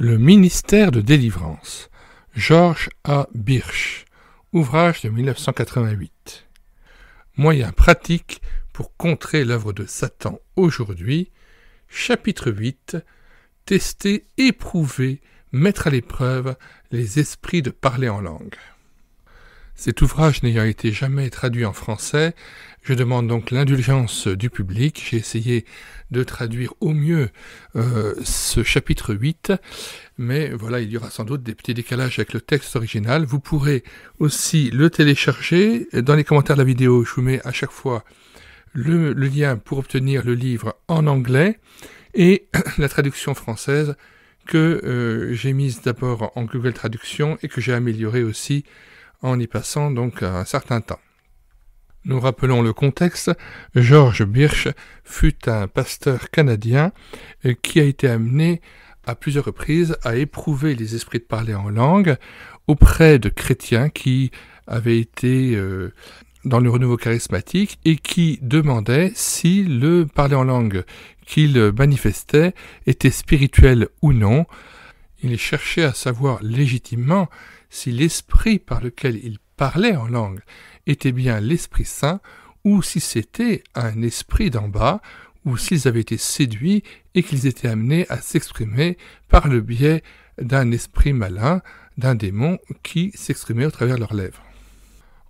Le ministère de délivrance, George A. Birch, ouvrage de 1988. Moyens pratiques pour contrer l'œuvre de Satan aujourd'hui, chapitre 8, tester, éprouver, mettre à l'épreuve les esprits de parler en langue. Cet ouvrage n'ayant été jamais traduit en français, je demande donc l'indulgence du public. J'ai essayé de traduire au mieux ce chapitre 8, mais voilà, il y aura sans doute des petits décalages avec le texte original. Vous pourrez aussi le télécharger. Dans les commentaires de la vidéo, je vous mets à chaque fois le lien pour obtenir le livre en anglais et la traduction française que j'ai mise d'abord en Google Traduction et que j'ai améliorée aussi en y passant donc un certain temps. Nous rappelons le contexte. George Birch fut un pasteur canadien qui a été amené à plusieurs reprises à éprouver les esprits de parler en langue auprès de chrétiens qui avaient été dans le renouveau charismatique et qui demandaient si le parler en langue qu'il manifestait était spirituel ou non. Il cherchait à savoir légitimement si l'esprit par lequel il parlait en langue était bien l'Esprit Saint ou si c'était un esprit d'en bas ou s'ils avaient été séduits et qu'ils étaient amenés à s'exprimer par le biais d'un esprit malin, d'un démon qui s'exprimait au travers de leurs lèvres.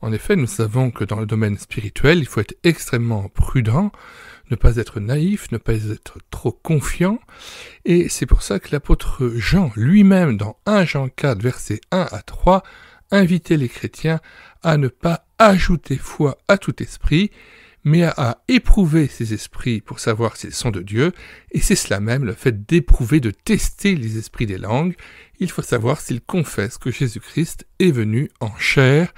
En effet, nous savons que dans le domaine spirituel, il faut être extrêmement prudent, ne pas être naïf, ne pas être trop confiant, et c'est pour ça que l'apôtre Jean lui-même, dans 1 Jean 4, versets 1 à 3, invitait les chrétiens à ne pas ajouter foi à tout esprit, mais à éprouver ces esprits pour savoir s'ils sont de Dieu, et c'est cela même, le fait d'éprouver, de tester les esprits des langues. Il faut savoir s'ils confessent que Jésus-Christ est venu en chair,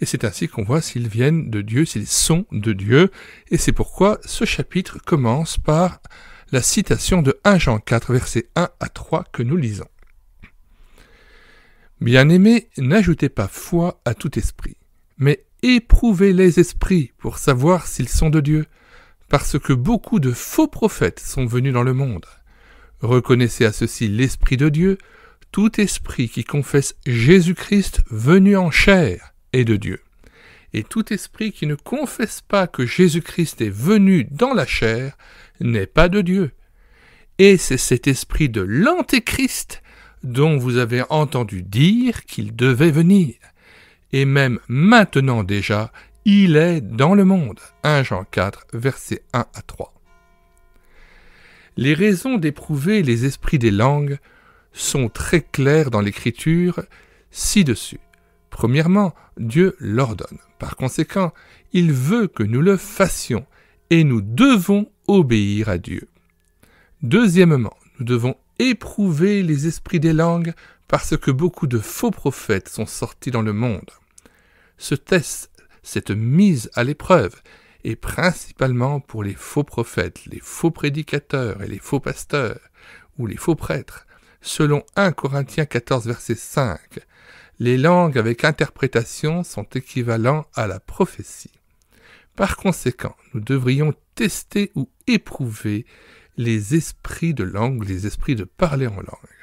et c'est ainsi qu'on voit s'ils viennent de Dieu, s'ils sont de Dieu, et c'est pourquoi ce chapitre commence par la citation de 1 Jean 4, versets 1 à 3 que nous lisons. Bien-aimés, n'ajoutez pas foi à tout esprit, mais éprouvez les esprits pour savoir s'ils sont de Dieu, parce que beaucoup de faux prophètes sont venus dans le monde. Reconnaissez à ceci l'Esprit de Dieu, tout esprit qui confesse Jésus-Christ venu en chair est de Dieu. Et tout esprit qui ne confesse pas que Jésus-Christ est venu dans la chair n'est pas de Dieu. Et c'est cet esprit de l'Antéchrist dont vous avez entendu dire qu'il devait venir. Et même maintenant déjà, il est dans le monde. 1 Jean 4, versets 1 à 3. Les raisons d'éprouver les esprits des langues sont très claires dans l'Écriture ci-dessus. Premièrement, Dieu l'ordonne. Par conséquent, il veut que nous le fassions et nous devons obéir à Dieu. Deuxièmement, nous devons éprouver les esprits des langues parce que beaucoup de faux prophètes sont sortis dans le monde. Ce test, cette mise à l'épreuve, est principalement pour les faux prophètes, les faux prédicateurs et les faux pasteurs, ou les faux prêtres. Selon 1 Corinthiens 14, verset 5, les langues avec interprétation sont équivalents à la prophétie. Par conséquent, nous devrions tester ou éprouver les esprits de langue, les esprits de parler en langue.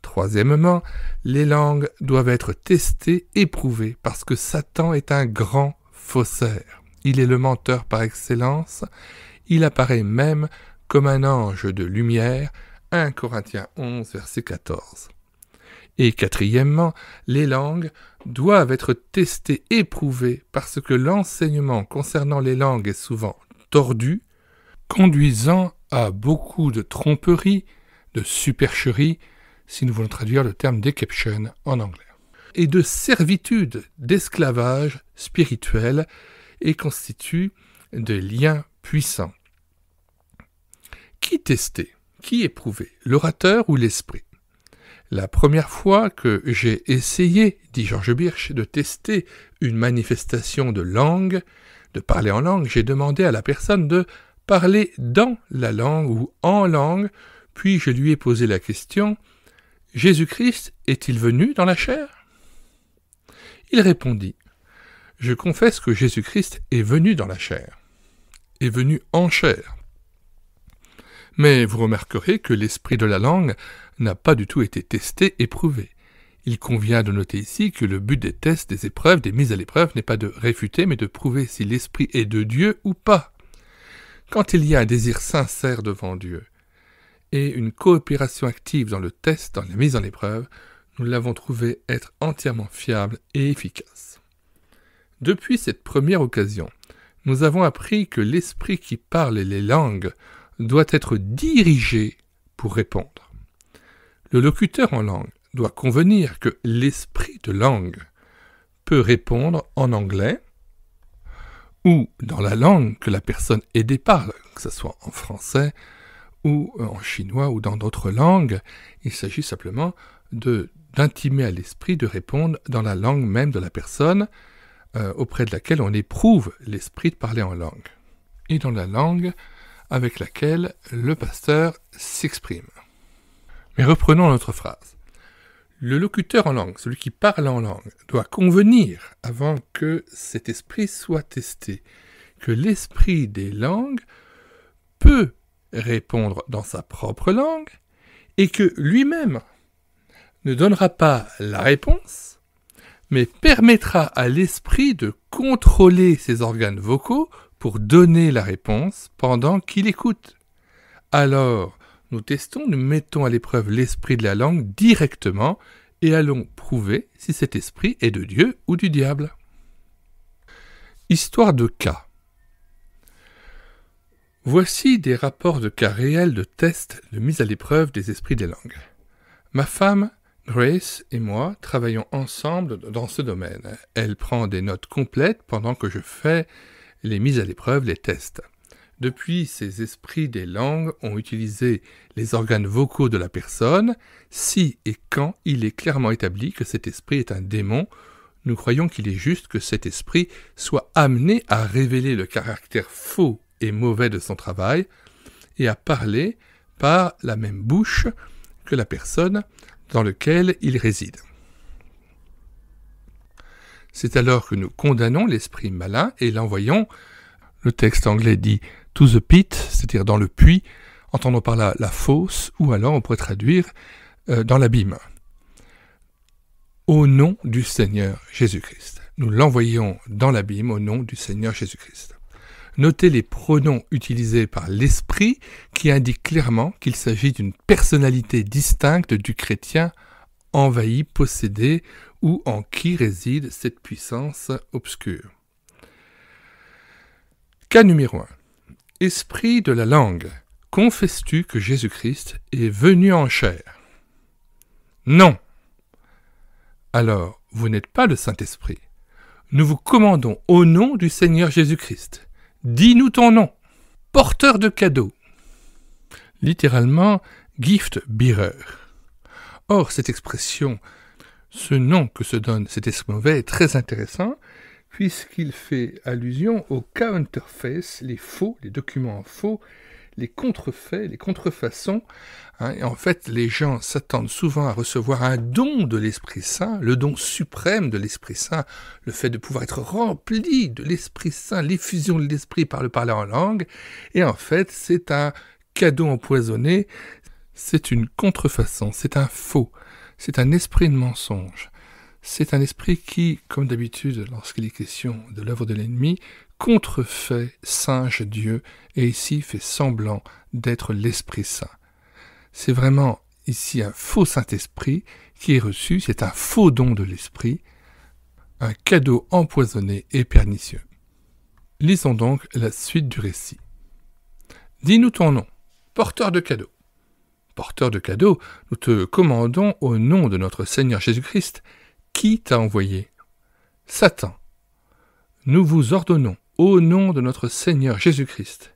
Troisièmement, les langues doivent être testées, éprouvées, parce que Satan est un grand faussaire. Il est le menteur par excellence. Il apparaît même comme un ange de lumière, 1 Corinthiens 11, verset 14. Et quatrièmement, les langues doivent être testées, éprouvées, parce que l'enseignement concernant les langues est souvent tordu, conduisant à beaucoup de tromperies, de supercheries, si nous voulons traduire le terme deception en anglais, et de servitude, d'esclavage spirituel, et constitue des liens puissants. Qui tester? Qui éprouver? L'orateur ou l'esprit? La première fois que j'ai essayé, dit George Birch, de tester une manifestation de langue, de parler en langue, j'ai demandé à la personne de parler dans la langue ou en langue, puis je lui ai posé la question « Jésus-Christ est-il venu dans la chair ?» Il répondit « Je confesse que Jésus-Christ est venu dans la chair, est venu en chair. Mais vous remarquerez que l'esprit de la langue n'a pas du tout été testé et prouvé. Il convient de noter ici que le but des tests, des épreuves, des mises à l'épreuve n'est pas de réfuter, mais de prouver si l'esprit est de Dieu ou pas. Quand il y a un désir sincère devant Dieu et une coopération active dans le test, dans la mise en épreuve, nous l'avons trouvé être entièrement fiable et efficace. Depuis cette première occasion, nous avons appris que l'esprit qui parle les langues doit être dirigé pour répondre. Le locuteur en langue doit convenir que l'esprit de langue peut répondre en anglais ou dans la langue que la personne aidée parle, que ce soit en français ou en chinois ou dans d'autres langues. Il s'agit simplement d'intimer à l'esprit de répondre dans la langue même de la personne auprès de laquelle on éprouve l'esprit de parler en langue, et dans la langue avec laquelle le pasteur s'exprime. Mais reprenons notre phrase. Le locuteur en langue, celui qui parle en langue, doit convenir, avant que cet esprit soit testé, que l'esprit des langues peut répondre dans sa propre langue et que lui-même ne donnera pas la réponse, mais permettra à l'esprit de contrôler ses organes vocaux pour donner la réponse pendant qu'il écoute. Alors, nous testons, nous mettons à l'épreuve l'esprit de la langue directement et allons prouver si cet esprit est de Dieu ou du diable. Histoire de cas. Voici des rapports de cas réels de tests de mise à l'épreuve des esprits des langues. Ma femme, Grace, et moi travaillons ensemble dans ce domaine. Elle prend des notes complètes pendant que je fais les mises à l'épreuve, les tests. Depuis, ces esprits des langues ont utilisé les organes vocaux de la personne. Si et quand il est clairement établi que cet esprit est un démon, nous croyons qu'il est juste que cet esprit soit amené à révéler le caractère faux et mauvais de son travail et à parler par la même bouche que la personne dans laquelle il réside. C'est alors que nous condamnons l'esprit malin et l'envoyons, le texte anglais dit « to the pit », c'est-à-dire dans le puits, entendons par là la fosse, ou alors on pourrait traduire dans l'abîme. Au nom du Seigneur Jésus-Christ. Nous l'envoyons dans l'abîme au nom du Seigneur Jésus-Christ. Notez les pronoms utilisés par l'esprit qui indiquent clairement qu'il s'agit d'une personnalité distincte du chrétien envahi, possédé ou en qui réside cette puissance obscure. Cas numéro 1. Esprit de la langue, confesses-tu que Jésus-Christ est venu en chair? Non. Alors, vous n'êtes pas le Saint-Esprit. Nous vous commandons au nom du Seigneur Jésus-Christ. Dis-nous ton nom. Porteur de cadeaux. Littéralement, gift bearer. Or, cette expression, ce nom que se donne cet esprit mauvais est très intéressant, puisqu'il fait allusion aux counterfeits, les faux, les documents faux, les contrefaits, les contrefaçons. Et en fait, les gens s'attendent souvent à recevoir un don de l'Esprit Saint, le don suprême de l'Esprit Saint, le fait de pouvoir être rempli de l'Esprit Saint, l'effusion de l'Esprit par le parler en langue. Et en fait, c'est un cadeau empoisonné, c'est une contrefaçon, c'est un faux, c'est un esprit de mensonge. C'est un esprit qui, comme d'habitude lorsqu'il est question de l'œuvre de l'ennemi, contrefait, singe Dieu, et ici fait semblant d'être l'Esprit Saint. C'est vraiment ici un faux Saint-Esprit qui est reçu, c'est un faux don de l'Esprit, un cadeau empoisonné et pernicieux. Lisons donc la suite du récit. Dis-nous ton nom, porteur de cadeaux. Porteur de cadeaux, nous te commandons au nom de notre Seigneur Jésus-Christ. Qui t'a envoyé? Satan. Nous vous ordonnons, au nom de notre Seigneur Jésus-Christ,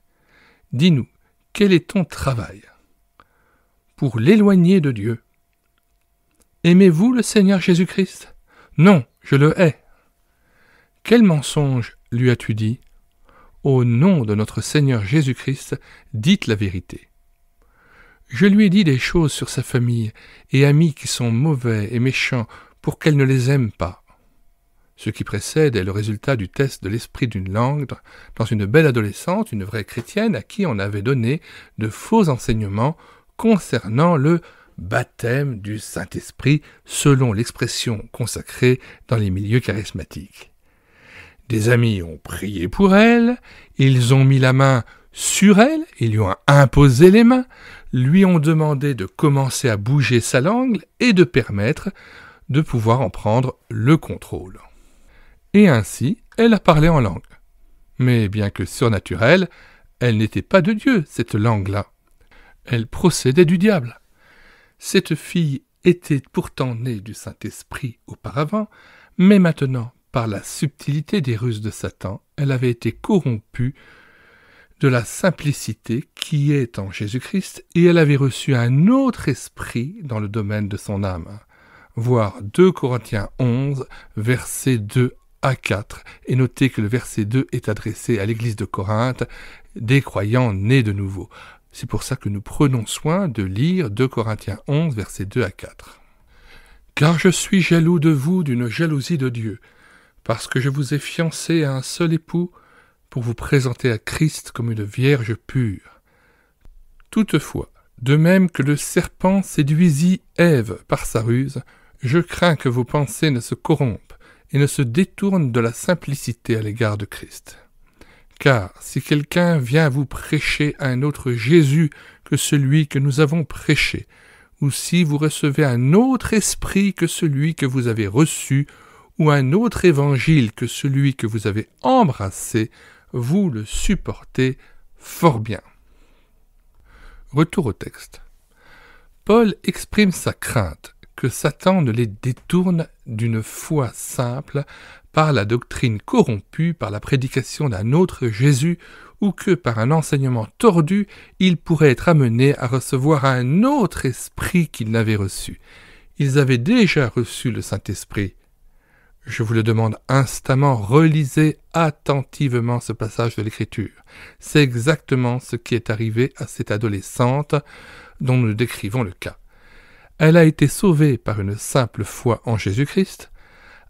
dis-nous, quel est ton travail? Pour l'éloigner de Dieu. Aimez-vous le Seigneur Jésus-Christ? Non, je le hais. Quel mensonge lui as-tu dit? Au nom de notre Seigneur Jésus-Christ, dites la vérité. Je lui ai dit des choses sur sa famille et amis qui sont mauvais et méchants, pour qu'elle ne les aime pas. Ce qui précède est le résultat du test de l'esprit d'une langue dans une belle adolescente, une vraie chrétienne, à qui on avait donné de faux enseignements concernant le baptême du Saint-Esprit, selon l'expression consacrée dans les milieux charismatiques. Des amis ont prié pour elle, ils ont mis la main sur elle, ils lui ont imposé les mains, lui ont demandé de commencer à bouger sa langue et de permettre de pouvoir en prendre le contrôle. Et ainsi, elle a parlé en langue. Mais bien que surnaturelle, elle n'était pas de Dieu, cette langue-là. Elle procédait du diable. Cette fille était pourtant née du Saint-Esprit auparavant, mais maintenant, par la subtilité des ruses de Satan, elle avait été corrompue de la simplicité qui est en Jésus-Christ, et elle avait reçu un autre esprit dans le domaine de son âme. Voir 2 Corinthiens 11, versets 2 à 4, et notez que le verset 2 est adressé à l'église de Corinthe, des croyants nés de nouveau. C'est pour ça que nous prenons soin de lire 2 Corinthiens 11, versets 2 à 4. « Car je suis jaloux de vous d'une jalousie de Dieu, parce que je vous ai fiancé à un seul époux, pour vous présenter à Christ comme une vierge pure. Toutefois, de même que le serpent séduisit Ève par sa ruse, je crains que vos pensées ne se corrompent et ne se détournent de la simplicité à l'égard de Christ. Car si quelqu'un vient vous prêcher un autre Jésus que celui que nous avons prêché, ou si vous recevez un autre esprit que celui que vous avez reçu, ou un autre évangile que celui que vous avez embrassé, vous le supportez fort bien. » Retour au texte. Paul exprime sa crainte que Satan ne les détourne d'une foi simple par la doctrine corrompue, par la prédication d'un autre Jésus, ou que par un enseignement tordu, il pourrait être amené à recevoir un autre esprit qu'ils n'avaient reçu. Ils avaient déjà reçu le Saint-Esprit. Je vous le demande instamment, relisez attentivement ce passage de l'Écriture. C'est exactement ce qui est arrivé à cette adolescente dont nous décrivons le cas. Elle a été sauvée par une simple foi en Jésus-Christ,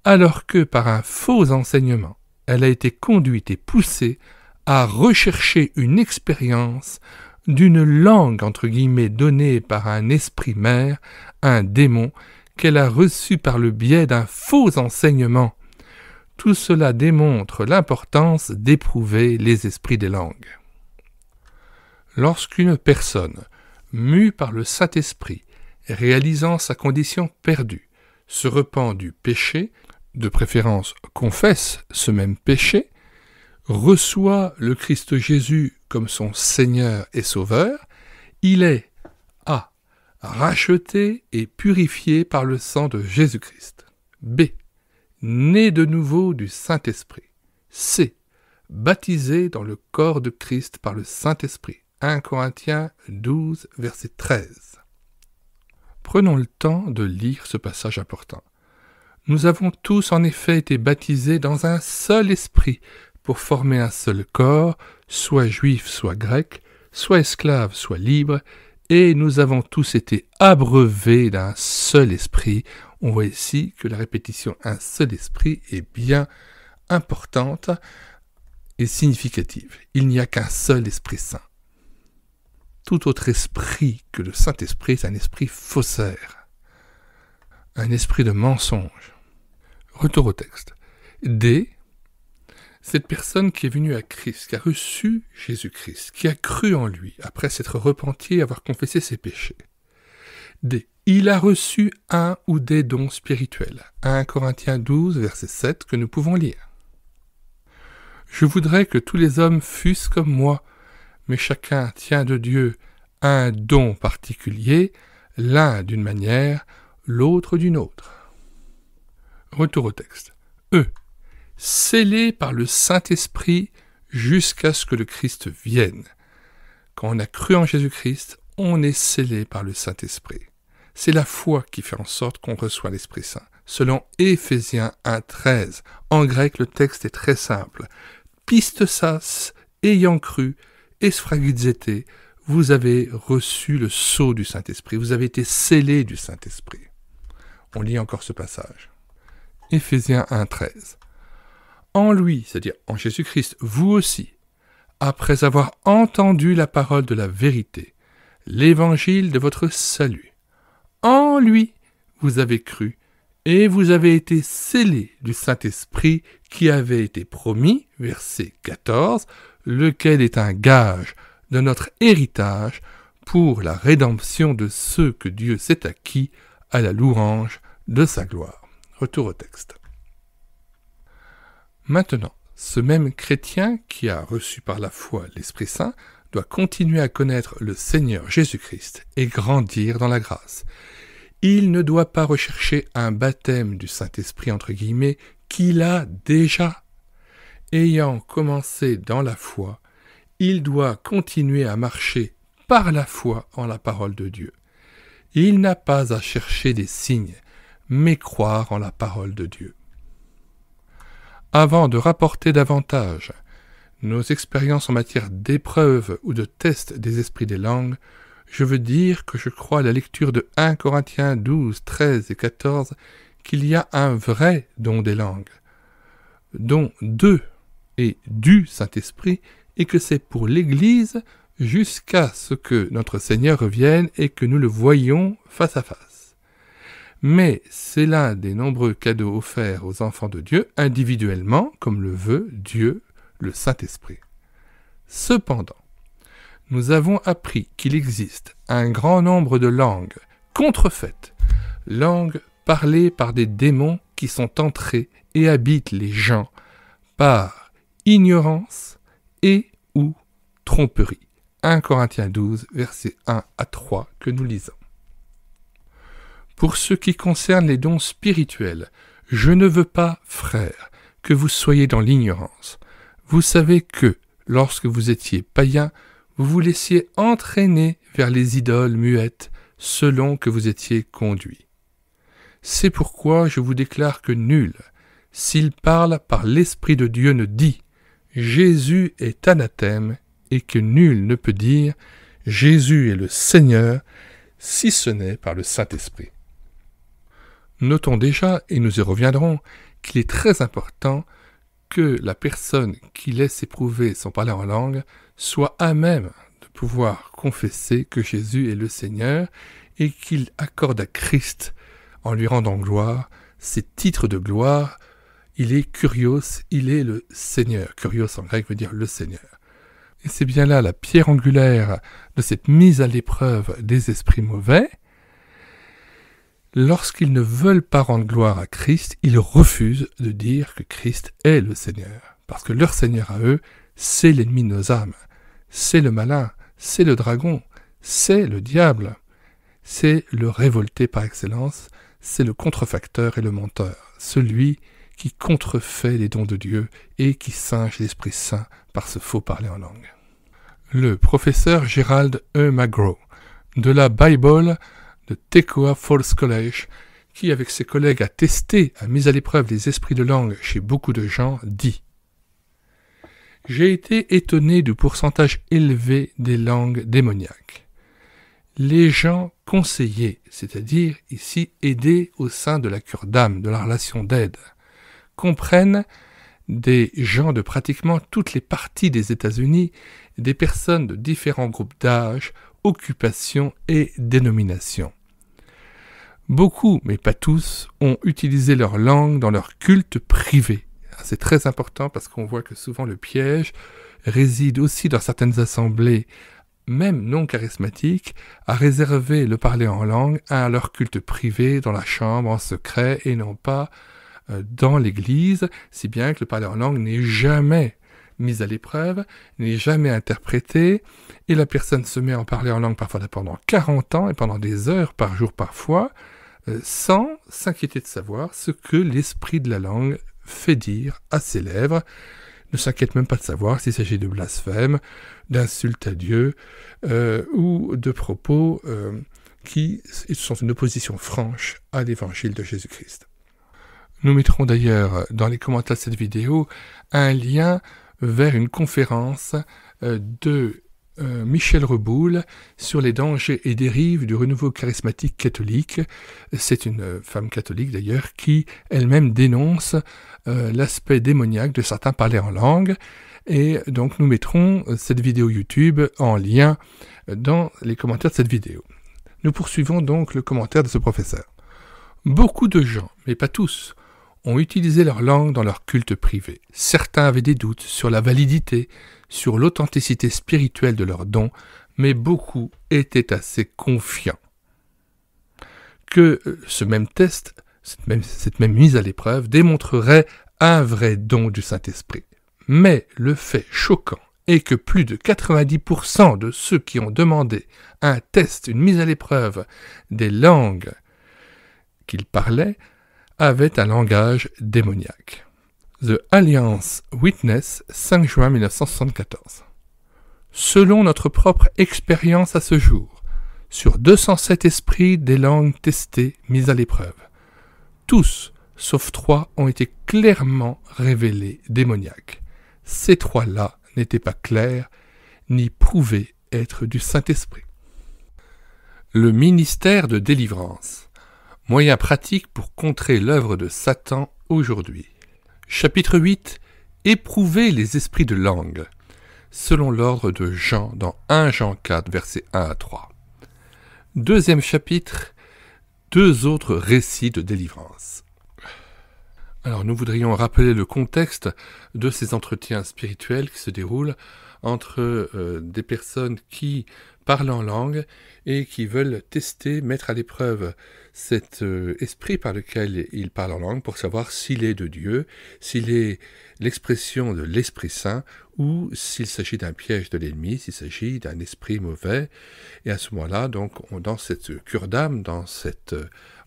alors que par un faux enseignement, elle a été conduite et poussée à rechercher une expérience d'une langue entre guillemets donnée par un esprit mère, un démon, qu'elle a reçu par le biais d'un faux enseignement. Tout cela démontre l'importance d'éprouver les esprits des langues. Lorsqu'une personne, mue par le Saint-Esprit, réalisant sa condition perdue, se repent du péché, de préférence confesse ce même péché, reçoit le Christ Jésus comme son Seigneur et Sauveur, il est A. racheté et purifié par le sang de Jésus-Christ. B. né de nouveau du Saint-Esprit. C. baptisé dans le corps de Christ par le Saint-Esprit. 1 Corinthiens 12, verset 13. Prenons le temps de lire ce passage important. Nous avons tous en effet été baptisés dans un seul esprit pour former un seul corps, soit juif, soit grec, soit esclave, soit libre, et nous avons tous été abreuvés d'un seul esprit. On voit ici que la répétition « un seul esprit » est bien importante et significative. Il n'y a qu'un seul Esprit Saint. Tout autre esprit que le Saint-Esprit est un esprit faussaire, un esprit de mensonge. Retour au texte. D. Cette personne qui est venue à Christ, qui a reçu Jésus-Christ, qui a cru en lui, après s'être repenti et avoir confessé ses péchés. D. Il a reçu un ou des dons spirituels. 1 Corinthiens 12, verset 7, que nous pouvons lire. Je voudrais que tous les hommes fussent comme moi, mais chacun tient de Dieu un don particulier, l'un d'une manière, l'autre d'une autre. Retour au texte. E. Scellé par le Saint-Esprit jusqu'à ce que le Christ vienne. Quand on a cru en Jésus-Christ, on est scellé par le Saint-Esprit. C'est la foi qui fait en sorte qu'on reçoit l'Esprit Saint. Selon Éphésiens 1,13, en grec le texte est très simple. Pistes ayant cru, esphragidzete, vous avez reçu le sceau du Saint-Esprit, vous avez été scellé du Saint-Esprit. On lit encore ce passage. Éphésiens 1,13. En lui, c'est-à-dire en Jésus-Christ, vous aussi, après avoir entendu la parole de la vérité, l'évangile de votre salut, en lui vous avez cru, et vous avez été scellés du Saint-Esprit qui avait été promis, verset 14, lequel est un gage de notre héritage pour la rédemption de ceux que Dieu s'est acquis à la louange de sa gloire. Retour au texte. Maintenant, ce même chrétien qui a reçu par la foi l'Esprit Saint doit continuer à connaître le Seigneur Jésus-Christ et grandir dans la grâce. Il ne doit pas rechercher un baptême du Saint-Esprit entre guillemets qu'il a déjà. Ayant commencé dans la foi, il doit continuer à marcher par la foi en la parole de Dieu. Il n'a pas à chercher des signes, mais croire en la parole de Dieu. Avant de rapporter davantage nos expériences en matière d'épreuves ou de tests des esprits des langues, je veux dire que je crois à la lecture de 1 Corinthiens 12, 13 et 14 qu'il y a un vrai don des langues, don de et du Saint-Esprit, et que c'est pour l'Église jusqu'à ce que notre Seigneur revienne et que nous le voyions face à face. Mais c'est l'un des nombreux cadeaux offerts aux enfants de Dieu individuellement, comme le veut Dieu, le Saint-Esprit. Cependant, nous avons appris qu'il existe un grand nombre de langues contrefaites, langues parlées par des démons qui sont entrés et habitent les gens par ignorance et ou tromperie. 1 Corinthiens 12, versets 1 à 3 que nous lisons. Pour ce qui concerne les dons spirituels, je ne veux pas, frères, que vous soyez dans l'ignorance. Vous savez que, lorsque vous étiez païens, vous vous laissiez entraîner vers les idoles muettes selon que vous étiez conduits. C'est pourquoi je vous déclare que nul, s'il parle par l'Esprit de Dieu, ne dit « Jésus est anathème » et que nul ne peut dire « Jésus est le Seigneur » si ce n'est par le Saint-Esprit. Notons déjà, et nous y reviendrons, qu'il est très important que la personne qui laisse éprouver son parler en langue soit à même de pouvoir confesser que Jésus est le Seigneur et qu'il accorde à Christ, en lui rendant gloire, ses titres de gloire. Il est Kyrios, il est le Seigneur. Kyrios en grec veut dire le Seigneur. Et c'est bien là la pierre angulaire de cette mise à l'épreuve des esprits mauvais. Lorsqu'ils ne veulent pas rendre gloire à Christ, ils refusent de dire que Christ est le Seigneur. Parce que leur Seigneur à eux, c'est l'ennemi de nos âmes. C'est le malin, c'est le dragon, c'est le diable. C'est le révolté par excellence, c'est le contrefacteur et le menteur. Celui qui contrefait les dons de Dieu et qui singe l'Esprit Saint par ce faux parler en langue. Le professeur Gerald E. McGraw, de la Bible de Tekoa Falls College, qui avec ses collègues a testé, a mis à l'épreuve les esprits de langue chez beaucoup de gens, dit « J'ai été étonné du pourcentage élevé des langues démoniaques. Les gens conseillés, c'est-à-dire ici aidés au sein de la cure d'âme, de la relation d'aide, comprennent des gens de pratiquement toutes les parties des États-Unis, des personnes de différents groupes d'âge, occupations et dénominations. Beaucoup, mais pas tous, ont utilisé leur langue dans leur culte privé. C'est très important parce qu'on voit que souvent le piège réside aussi dans certaines assemblées, même non charismatiques, à réserver le parler en langue à leur culte privé dans la chambre en secret et non pas dans l'église, si bien que le parler en langue n'est jamais mis à l'épreuve, n'est jamais interprété, et la personne se met à en parler en langue parfois pendant 40 ans et pendant des heures par jour parfois, sans s'inquiéter de savoir ce que l'esprit de la langue fait dire à ses lèvres, ne s'inquiète même pas de savoir s'il s'agit de blasphème, d'insultes à Dieu, ou de propos qui sont une opposition franche à l'évangile de Jésus-Christ. Nous mettrons d'ailleurs dans les commentaires de cette vidéo un lien vers une conférence de Michel Reboul sur les dangers et dérives du renouveau charismatique catholique. C'est une femme catholique d'ailleurs qui elle-même dénonce l'aspect démoniaque de certains parler en langue. Et donc nous mettrons cette vidéo YouTube en lien dans les commentaires de cette vidéo. Nous poursuivons donc le commentaire de ce professeur. Beaucoup de gens, mais pas tous, ont utilisé leur langue dans leur culte privé. Certains avaient des doutes sur la validité, sur l'authenticité spirituelle de leurs dons, mais beaucoup étaient assez confiants que ce même test, cette même mise à l'épreuve, démontrerait un vrai don du Saint-Esprit. Mais le fait choquant est que plus de 90% de ceux qui ont demandé un test, une mise à l'épreuve des langues qu'ils parlaient, avaient un langage démoniaque. The Alliance Witness, 5 juin 1974. Selon notre propre expérience à ce jour, sur 207 esprits des langues testées mis à l'épreuve, tous, sauf 3, ont été clairement révélés démoniaques. Ces 3-là n'étaient pas clairs, ni prouvés être du Saint-Esprit. Le ministère de délivrance, moyen pratique pour contrer l'œuvre de Satan aujourd'hui. Chapitre 8. Éprouver les esprits de langue, selon l'ordre de Jean dans 1 Jean 4, versets 1 à 3. Deuxième chapitre, 2 autres récits de délivrance. Alors nous voudrions rappeler le contexte de ces entretiens spirituels qui se déroulent entre des personnes qui parlent en langue et qui veulent tester, mettre à l'épreuve cet esprit par lequel il parle en langue pour savoir s'il est de Dieu, s'il est l'expression de l'Esprit Saint ou s'il s'agit d'un piège de l'ennemi, s'il s'agit d'un esprit mauvais. Et à ce moment-là, donc, dans cette cure d'âme, dans cet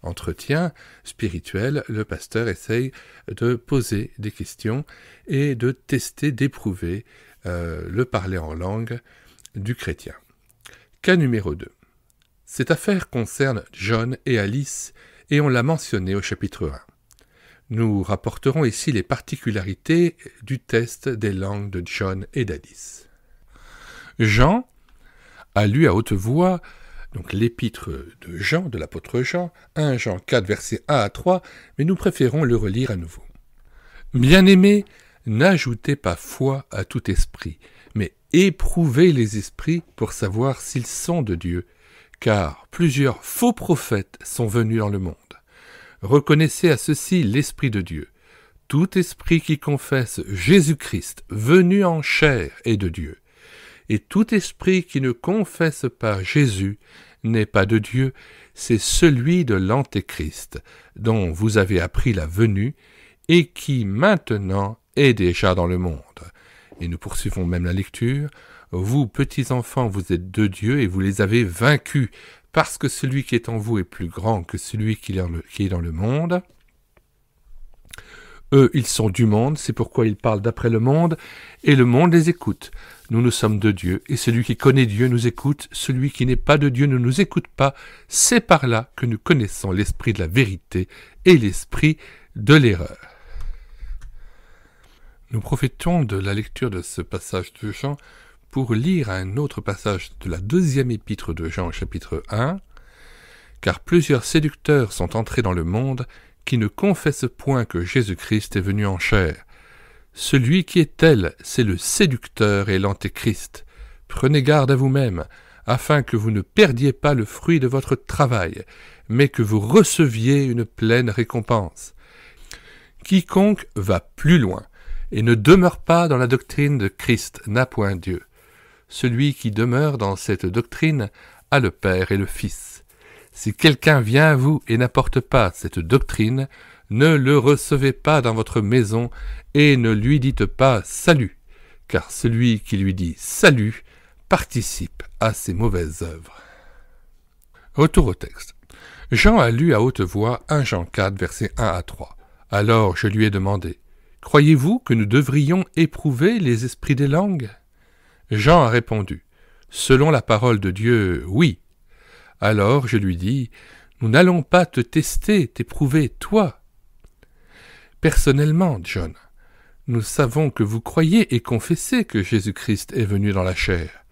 entretien spirituel, le pasteur essaye de poser des questions et de tester, d'éprouver le parler en langue du chrétien. Cas numéro 2. Cette affaire concerne John et Alice et on l'a mentionné au chapitre 1. Nous rapporterons ici les particularités du test des langues de John et d'Alice. Jean a lu à haute voix donc l'épître de Jean, de l'apôtre Jean, 1 Jean 4, versets 1 à 3, mais nous préférons le relire à nouveau. « Bien-aimés, n'ajoutez pas foi à tout esprit, mais éprouvez les esprits pour savoir s'ils sont de Dieu, car plusieurs faux prophètes sont venus dans le monde. Reconnaissez à ceci l'Esprit de Dieu. Tout esprit qui confesse Jésus-Christ, venu en chair, est de Dieu. Et tout esprit qui ne confesse pas Jésus n'est pas de Dieu, c'est celui de l'Antéchrist, dont vous avez appris la venue, et qui maintenant est déjà dans le monde. » Et nous poursuivons même la lecture. « Vous, petits enfants, vous êtes de Dieu, et vous les avez vaincus, parce que celui qui est en vous est plus grand que celui qui est dans le monde. Eux, ils sont du monde, c'est pourquoi ils parlent d'après le monde, et le monde les écoute. Nous sommes de Dieu, et celui qui connaît Dieu nous écoute, celui qui n'est pas de Dieu ne nous écoute pas. C'est par là que nous connaissons l'esprit de la vérité et l'esprit de l'erreur. » Nous profitons de la lecture de ce passage de Jean pour lire un autre passage de la deuxième épître de Jean, chapitre 1, « Car plusieurs séducteurs sont entrés dans le monde qui ne confessent point que Jésus-Christ est venu en chair. Celui qui est tel, c'est le séducteur et l'antéchrist. Prenez garde à vous-même, afin que vous ne perdiez pas le fruit de votre travail, mais que vous receviez une pleine récompense. Quiconque va plus loin et ne demeure pas dans la doctrine de Christ n'a point Dieu. Celui qui demeure dans cette doctrine a le Père et le Fils. Si quelqu'un vient à vous et n'apporte pas cette doctrine, ne le recevez pas dans votre maison et ne lui dites pas « salut », car celui qui lui dit « salut » participe à ses mauvaises œuvres. Retour au texte. Jean a lu à haute voix 1 Jean 4, versets 1 à 3. Alors je lui ai demandé « Croyez-vous que nous devrions éprouver les esprits des langues ?» Jean a répondu « Selon la parole de Dieu, oui. » Alors je lui dis « Nous n'allons pas te tester, t'éprouver, toi. » Personnellement, John, nous savons que vous croyez et confessez que Jésus-Christ est venu dans la chair.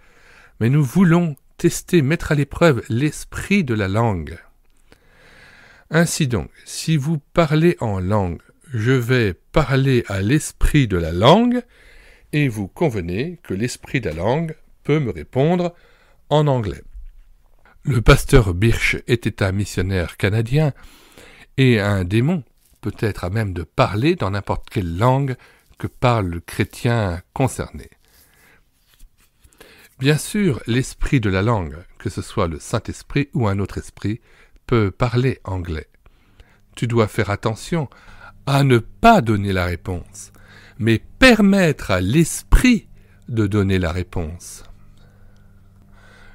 mais nous voulons tester, mettre à l'épreuve l'esprit de la langue. Ainsi donc, si vous parlez en langue, je vais parler à l'esprit de la langue, et vous convenez que l'esprit de la langue peut me répondre en anglais. Le pasteur Birch était un missionnaire canadien, et un démon peut être à même de parler dans n'importe quelle langue que parle le chrétien concerné. Bien sûr, l'esprit de la langue, que ce soit le Saint-Esprit ou un autre esprit, peut parler anglais. Tu dois faire attention à ne pas donner la réponse, mais permettre à l'esprit de donner la réponse.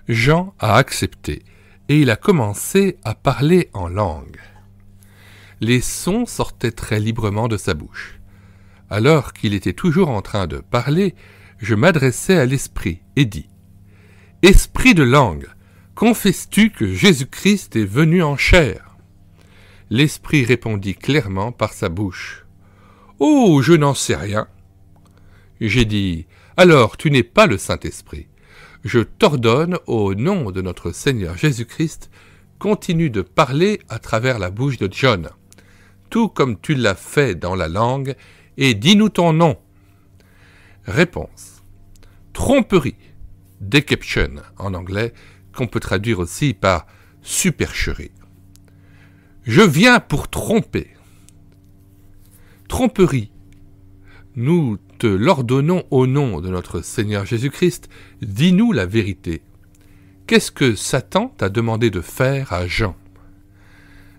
Jean a accepté et il a commencé à parler en langue. Les sons sortaient très librement de sa bouche. Alors qu'il était toujours en train de parler, je m'adressai à l'esprit et dis « Esprit de langue, confesses-tu que Jésus-Christ est venu en chair ?» L'esprit répondit clairement par sa bouche « Oh, je n'en sais rien. » J'ai dit « Alors tu n'es pas le Saint-Esprit. Je t'ordonne au nom de notre Seigneur Jésus-Christ, continue de parler à travers la bouche de John, tout comme tu l'as fait dans la langue, et dis-nous ton nom. » Réponse. Tromperie, deception en anglais, qu'on peut traduire aussi par supercherie. Je viens pour tromper. Tromperie. Nous te l'ordonnons au nom de notre Seigneur Jésus-Christ, dis-nous la vérité. Qu'est-ce que Satan t'a demandé de faire à Jean?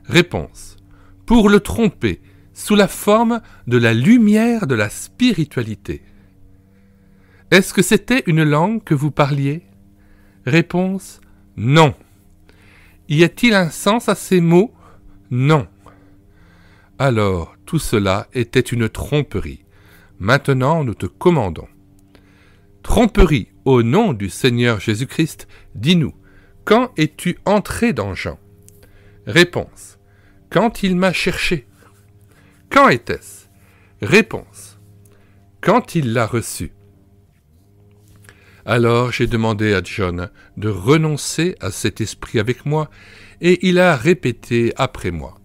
Réponse. Pour le tromper, sous la forme de la lumière de la spiritualité. Est-ce que c'était une langue que vous parliez? Réponse. Non. Y a-t-il un sens à ces mots? Non. Alors, tout cela était une tromperie. Maintenant, nous te commandons. Tromperie, au nom du Seigneur Jésus-Christ, dis-nous, quand es-tu entré dans Jean? Réponse. Quand il m'a cherché. Quand était-ce? Réponse. Quand il l'a reçu. Alors j'ai demandé à John de renoncer à cet esprit avec moi, et il a répété après moi.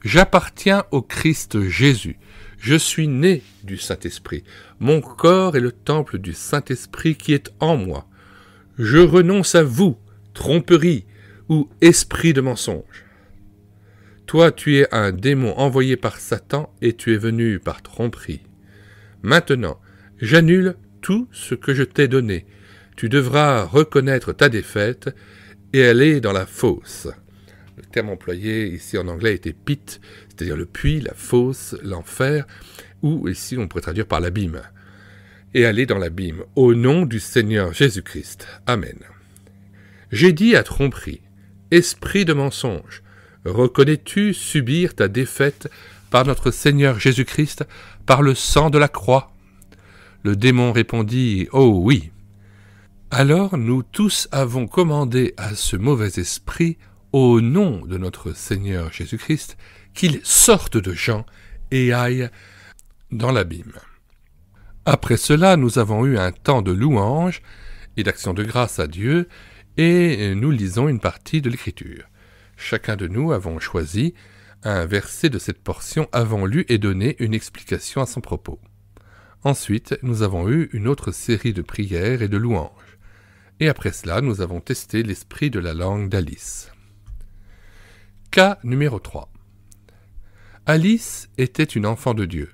J'appartiens au Christ Jésus. Je suis né du Saint-Esprit. Mon corps est le temple du Saint-Esprit qui est en moi. Je renonce à vous, tromperie ou esprit de mensonge. Toi, tu es un démon envoyé par Satan et tu es venu par tromperie. Maintenant, j'annule tout ce que je t'ai donné. Tu devras reconnaître ta défaite et aller dans la fosse. Le terme employé ici en anglais était pit, c'est-à-dire le puits, la fosse, l'enfer, ou ici on pourrait traduire par l'abîme. Et aller dans l'abîme, au nom du Seigneur Jésus-Christ. Amen. J'ai dit à tromperie, esprit de mensonge, reconnais-tu subir ta défaite par notre Seigneur Jésus-Christ, par le sang de la croix? Le démon répondit, oh oui. Alors nous tous avons commandé à ce mauvais esprit, au nom de notre Seigneur Jésus-Christ, qu'il sorte de Jean et aille dans l'abîme. Après cela, nous avons eu un temps de louange et d'action de grâce à Dieu, et nous lisons une partie de l'Écriture. Chacun de nous avons choisi un verset de cette portion, avons lu et donné une explication à son propos. Ensuite, nous avons eu une autre série de prières et de louanges. Et après cela, nous avons testé l'esprit de la langue d'Alice. Cas numéro 3. Alice était une enfant de Dieu.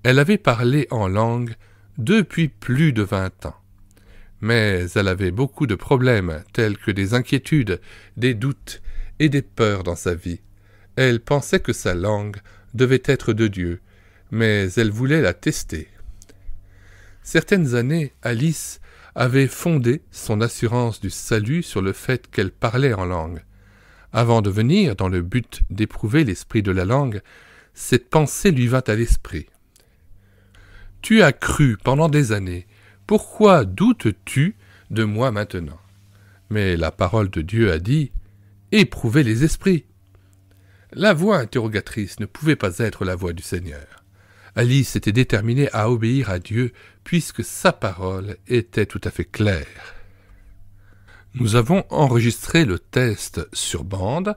Elle avait parlé en langue depuis plus de 20 ans. Mais elle avait beaucoup de problèmes, tels que des inquiétudes, des doutes et des peurs dans sa vie. Elle pensait que sa langue devait être de Dieu, mais elle voulait la tester. Certaines années, Alice avait fondé son assurance du salut sur le fait qu'elle parlait en langue. Avant de venir dans le but d'éprouver l'esprit de la langue, cette pensée lui vint à l'esprit. « Tu as cru pendant des années, pourquoi doutes-tu de moi maintenant ?» Mais la parole de Dieu a dit « Éprouvez les esprits ». La voix interrogatrice ne pouvait pas être la voix du Seigneur. Alice était déterminée à obéir à Dieu, puisque sa parole était tout à fait claire. Nous avons enregistré le test sur bande,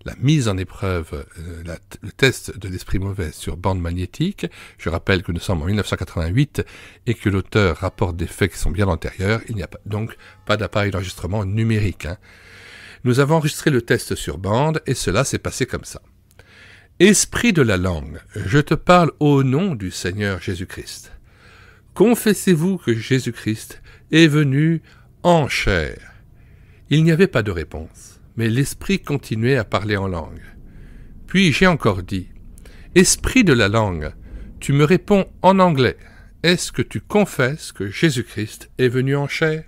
la mise en épreuve, le test de l'esprit mauvais sur bande magnétique. Je rappelle que nous sommes en 1988 et que l'auteur rapporte des faits qui sont bien antérieurs. Il n'y a donc pas d'appareil d'enregistrement numérique. Nous avons enregistré le test sur bande et cela s'est passé comme ça. Esprit de la langue, je te parle au nom du Seigneur Jésus-Christ. Confessez-vous que Jésus-Christ est venu en chair. Il n'y avait pas de réponse, mais l'esprit continuait à parler en langue. Puis j'ai encore dit, « Esprit de la langue, tu me réponds en anglais. Est-ce que tu confesses que Jésus-Christ est venu en chair ?»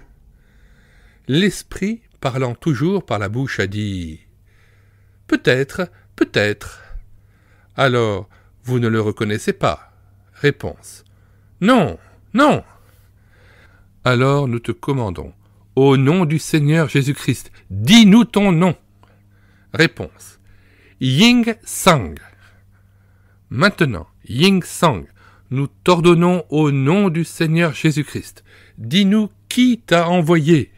L'esprit, parlant toujours par la bouche, a dit, « Peut-être, peut-être. » Alors, vous ne le reconnaissez pas. Réponse, « Non, non. » Alors nous te commandons, au nom du Seigneur Jésus-Christ, dis-nous ton nom. Réponse, Ying Sang. Maintenant, Ying Sang, nous t'ordonnons au nom du Seigneur Jésus-Christ, dis-nous qui t'a envoyé.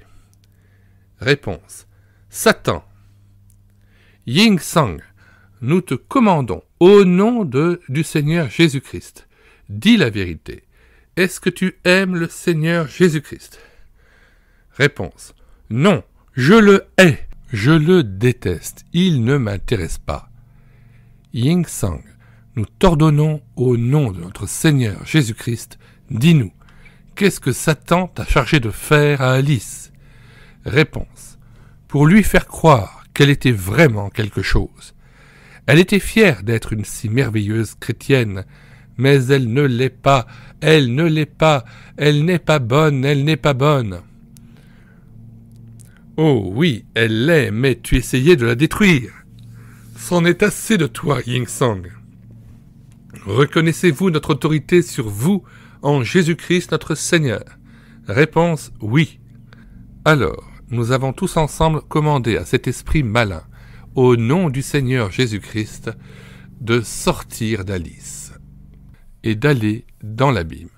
Réponse, Satan. Ying Sang, nous te commandons au nom du Seigneur Jésus-Christ, dis la vérité. Est-ce que tu aimes le Seigneur Jésus-Christ? Réponse. Non, je le hais. Je le déteste. Il ne m'intéresse pas. Ying Sang, nous t'ordonnons au nom de notre Seigneur Jésus-Christ, dis-nous, qu'est-ce que Satan t'a chargé de faire à Alice? Réponse. Pour lui faire croire qu'elle était vraiment quelque chose. Elle était fière d'être une si merveilleuse chrétienne, mais elle ne l'est pas, elle ne l'est pas, elle n'est pas bonne, elle n'est pas bonne. Oh oui, elle l'est, mais tu essayais de la détruire. C'en est assez de toi, Ying Sang. Reconnaissez-vous notre autorité sur vous en Jésus-Christ notre Seigneur? Réponse, oui. Alors, nous avons tous ensemble commandé à cet esprit malin, au nom du Seigneur Jésus-Christ, de sortir d'Alice et d'aller dans l'abîme.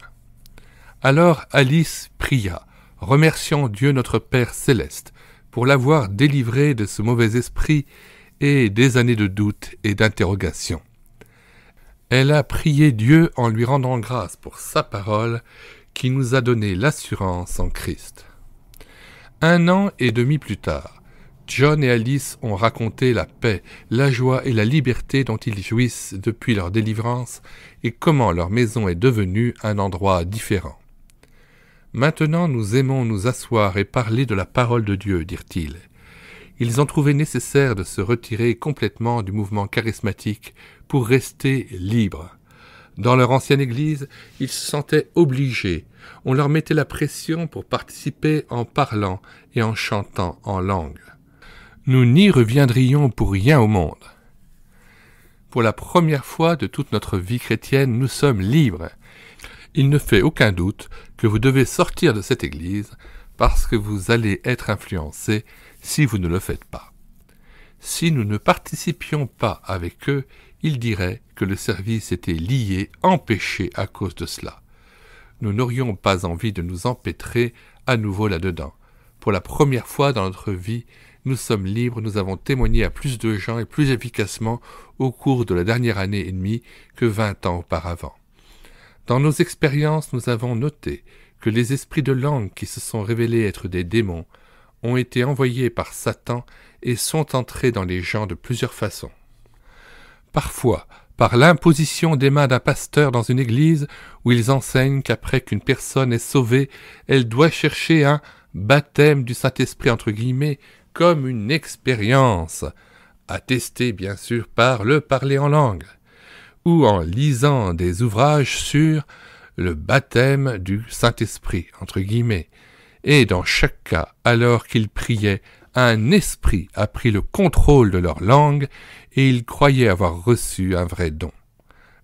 Alors Alice pria, remerciant Dieu notre Père céleste pour l'avoir délivrée de ce mauvais esprit et des années de doute et d'interrogation. Elle a prié Dieu en lui rendant grâce pour sa parole qui nous a donné l'assurance en Christ. 1 an et demi plus tard, John et Alice ont raconté la paix, la joie et la liberté dont ils jouissent depuis leur délivrance et comment leur maison est devenue un endroit différent. Maintenant nous aimons nous asseoir et parler de la parole de Dieu, dirent-ils. Ils ont trouvé nécessaire de se retirer complètement du mouvement charismatique pour rester libres. Dans leur ancienne église, ils se sentaient obligés. On leur mettait la pression pour participer en parlant et en chantant en langue. Nous n'y reviendrions pour rien au monde. Pour la première fois de toute notre vie chrétienne, nous sommes libres. Il ne fait aucun doute que vous devez sortir de cette église parce que vous allez être influencés si vous ne le faites pas. Si nous ne participions pas avec eux, ils diraient que le service était lié, empêché à cause de cela. Nous n'aurions pas envie de nous empêtrer à nouveau là-dedans. Pour la première fois dans notre vie, nous sommes libres, nous avons témoigné à plus de gens et plus efficacement au cours de la dernière année et demie que 20 ans auparavant. Dans nos expériences, nous avons noté que les esprits de langue qui se sont révélés être des démons ont été envoyés par Satan et sont entrés dans les gens de plusieurs façons. Parfois, par l'imposition des mains d'un pasteur dans une église où ils enseignent qu'après qu'une personne est sauvée, elle doit chercher un « baptême du Saint-Esprit » entre guillemets, comme une expérience, attestée bien sûr par le parler en langue, ou en lisant des ouvrages sur le baptême du Saint-Esprit, entre guillemets, et dans chaque cas, alors qu'ils priaient, un esprit a pris le contrôle de leur langue et ils croyaient avoir reçu un vrai don.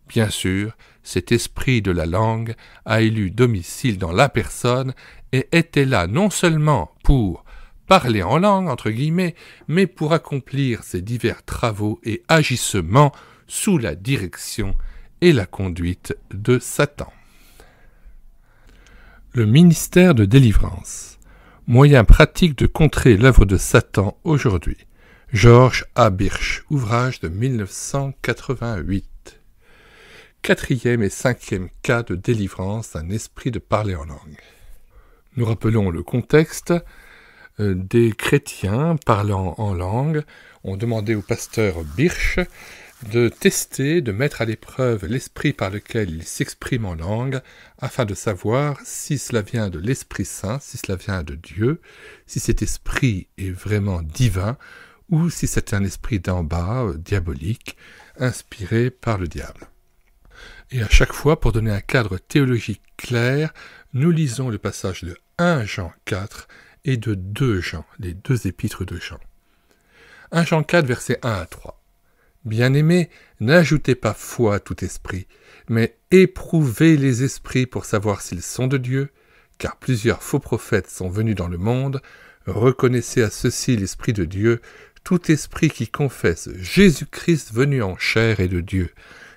Bien sûr, cet esprit de la langue a élu domicile dans la personne et était là non seulement pour parler en langue, entre guillemets, mais pour accomplir ses divers travaux et agissements sous la direction et la conduite de Satan. Le ministère de délivrance. Moyen pratique de contrer l'œuvre de Satan aujourd'hui. George A. Birch, ouvrage de 1988. Quatrième et cinquième cas de délivrance d'un esprit de parler en langue. Nous rappelons le contexte. Des chrétiens parlant en langue ont demandé au pasteur Birch de tester, de mettre à l'épreuve l'esprit par lequel il s'exprime en langue, afin de savoir si cela vient de l'Esprit Saint, si cela vient de Dieu, si cet esprit est vraiment divin, ou si c'est un esprit d'en bas, diabolique, inspiré par le diable. Et à chaque fois, pour donner un cadre théologique clair, nous lisons le passage de 1 Jean 4 et de 2 Jean, les deux épîtres de Jean. 1 Jean 4, versets 1 à 3. Bien-aimés, n'ajoutez pas foi à tout esprit, mais éprouvez les esprits pour savoir s'ils sont de Dieu, car plusieurs faux prophètes sont venus dans le monde. Reconnaissez à ceux-ci l'Esprit de Dieu. Tout esprit qui confesse Jésus-Christ venu en chair est de Dieu.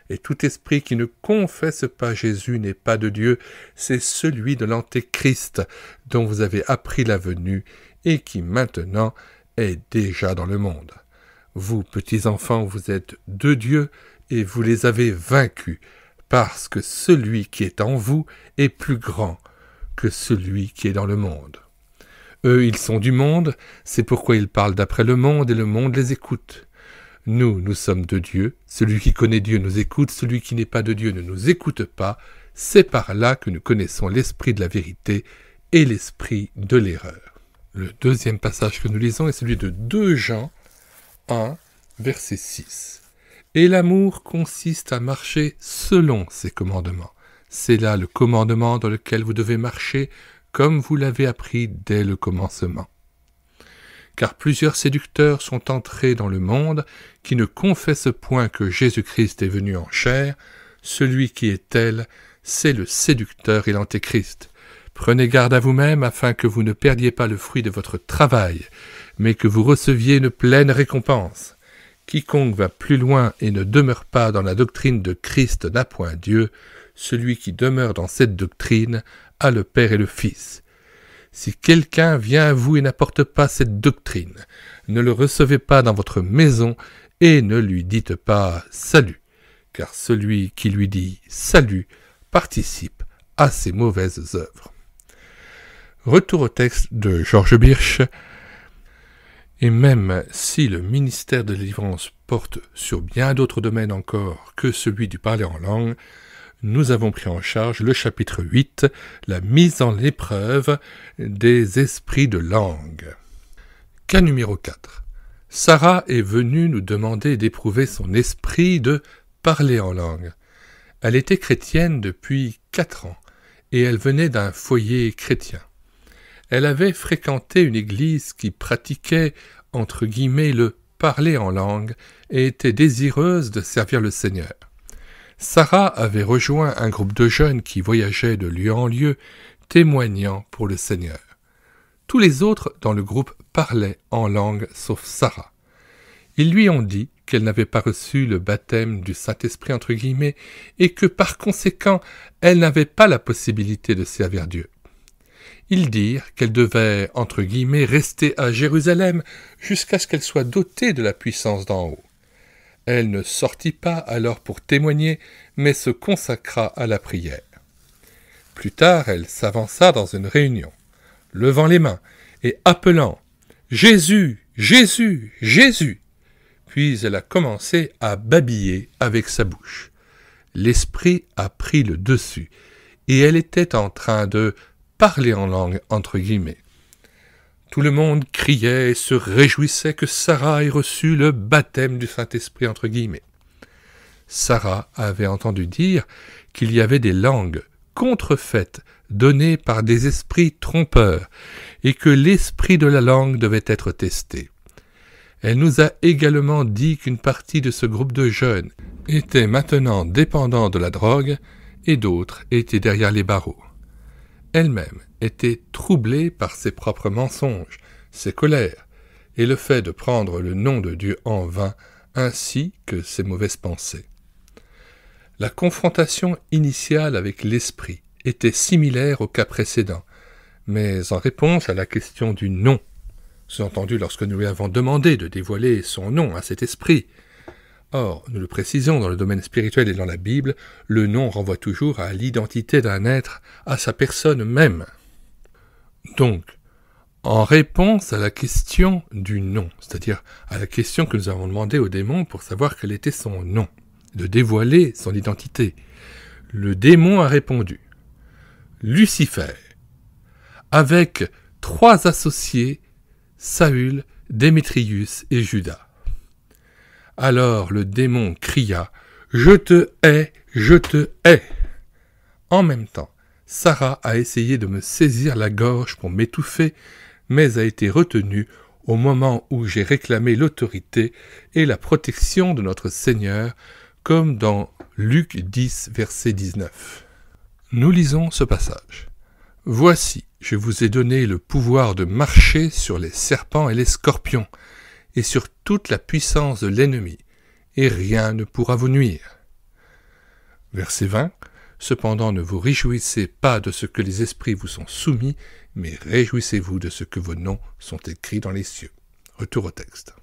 Et tout esprit qui ne confesse pas Jésus n'est pas de Dieu, c'est celui de l'Antéchrist, dont vous avez appris la venue, et qui maintenant est déjà dans le monde. Vous, petits enfants, vous êtes de Dieu, et vous les avez vaincus, parce que celui qui est en vous est plus grand que celui qui est dans le monde. Eux, ils sont du monde, c'est pourquoi ils parlent d'après le monde, et le monde les écoute. Nous sommes de Dieu, celui qui connaît Dieu nous écoute, celui qui n'est pas de Dieu ne nous écoute pas, c'est par là que nous connaissons l'esprit de la vérité et l'esprit de l'erreur. Le deuxième passage que nous lisons est celui de 2 Jean 1, verset 6. Et l'amour consiste à marcher selon ses commandements. C'est là le commandement dans lequel vous devez marcher comme vous l'avez appris dès le commencement. Car plusieurs séducteurs sont entrés dans le monde qui ne confessent point que Jésus-Christ est venu en chair. Celui qui est tel, c'est le séducteur et l'antéchrist. Prenez garde à vous-même afin que vous ne perdiez pas le fruit de votre travail, mais que vous receviez une pleine récompense. Quiconque va plus loin et ne demeure pas dans la doctrine de Christ n'a point Dieu. Celui qui demeure dans cette doctrine a le Père et le Fils. Si quelqu'un vient à vous et n'apporte pas cette doctrine, ne le recevez pas dans votre maison et ne lui dites pas « salut », car celui qui lui dit « salut » participe à ses mauvaises œuvres. Retour au texte de George Birch. Et même si le ministère de la délivrance porte sur bien d'autres domaines encore que celui du parler en langue, nous avons pris en charge le chapitre 8, la mise en épreuve des esprits de langue. Cas numéro 4. Sarah est venue nous demander d'éprouver son esprit de parler en langue. Elle était chrétienne depuis 4 ans et elle venait d'un foyer chrétien. Elle avait fréquenté une église qui pratiquait, entre guillemets, le parler en langue et était désireuse de servir le Seigneur. Sarah avait rejoint un groupe de jeunes qui voyageaient de lieu en lieu, témoignant pour le Seigneur. Tous les autres dans le groupe parlaient en langue sauf Sarah. Ils lui ont dit qu'elle n'avait pas reçu le baptême du Saint-Esprit entre guillemets et que par conséquent elle n'avait pas la possibilité de servir Dieu. Ils dirent qu'elle devait, entre guillemets, rester à Jérusalem jusqu'à ce qu'elle soit dotée de la puissance d'en haut. Elle ne sortit pas alors pour témoigner, mais se consacra à la prière. Plus tard, elle s'avança dans une réunion, levant les mains et appelant « Jésus, Jésus, Jésus !» Puis elle a commencé à babiller avec sa bouche. L'esprit a pris le dessus, et elle était en train de parler en langue entre guillemets. Tout le monde criait et se réjouissait que Sarah ait reçu le baptême du Saint-Esprit entre guillemets. Sarah avait entendu dire qu'il y avait des langues contrefaites données par des esprits trompeurs et que l'esprit de la langue devait être testé. Elle nous a également dit qu'une partie de ce groupe de jeunes était maintenant dépendant de la drogue et d'autres étaient derrière les barreaux. Elle-même était troublée par ses propres mensonges, ses colères, et le fait de prendre le nom de Dieu en vain, ainsi que ses mauvaises pensées. La confrontation initiale avec l'esprit était similaire au cas précédent, mais en réponse à la question du nom, sous-entendu lorsque nous lui avons demandé de dévoiler son nom à cet esprit. Or, nous le précisons dans le domaine spirituel et dans la Bible, le nom renvoie toujours à l'identité d'un être, à sa personne même. Donc, en réponse à la question du nom, c'est-à-dire à la question que nous avons demandé au démon pour savoir quel était son nom, de dévoiler son identité, le démon a répondu « Lucifer », avec 3 associés, Saül, Démétrius et Judas. Alors le démon cria « Je te hais, je te hais !» En même temps, Sarah a essayé de me saisir la gorge pour m'étouffer, mais a été retenue au moment où j'ai réclamé l'autorité et la protection de notre Seigneur, comme dans Luc 10, verset 19. Nous lisons ce passage. « Voici, je vous ai donné le pouvoir de marcher sur les serpents et les scorpions, et sur toute la puissance de l'ennemi, et rien ne pourra vous nuire. » Verset 20. « Cependant ne vous réjouissez pas de ce que les esprits vous sont soumis, mais réjouissez-vous de ce que vos noms sont écrits dans les cieux. » Retour au texte.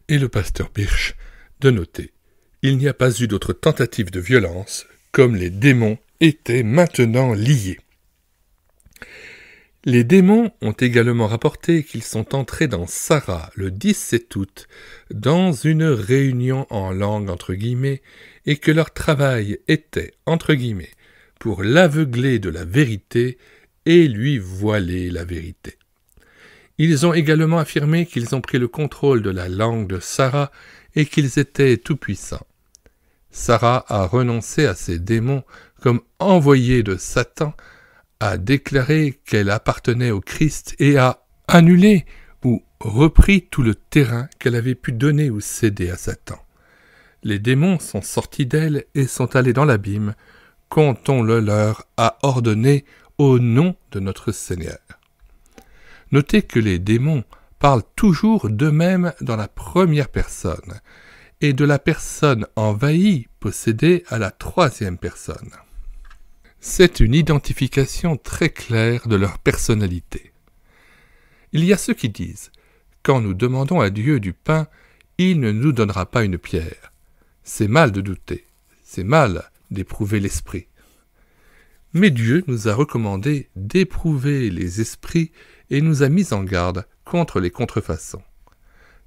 Et le pasteur Birch de noter « Il n'y a pas eu d'autre tentative de violence, comme les démons étaient maintenant liés. » Les démons ont également rapporté qu'ils sont entrés dans Sarah le 17 août dans une réunion en langue entre guillemets et que leur travail était entre guillemets pour l'aveugler de la vérité et lui voiler la vérité. Ils ont également affirmé qu'ils ont pris le contrôle de la langue de Sarah et qu'ils étaient tout-puissants. Sarah a renoncé à ses démons comme envoyés de Satan, a déclaré qu'elle appartenait au Christ et a annulé ou repris tout le terrain qu'elle avait pu donner ou céder à Satan. Les démons sont sortis d'elle et sont allés dans l'abîme, quand on le leur a ordonné au nom de notre Seigneur. Notez que les démons parlent toujours d'eux-mêmes dans la première personne, et de la personne envahie possédée à la 3e personne. C'est une identification très claire de leur personnalité. Il y a ceux qui disent « Quand nous demandons à Dieu du pain, il ne nous donnera pas une pierre. » C'est mal de douter, c'est mal d'éprouver l'esprit. Mais Dieu nous a recommandé d'éprouver les esprits et nous a mis en garde contre les contrefaçons.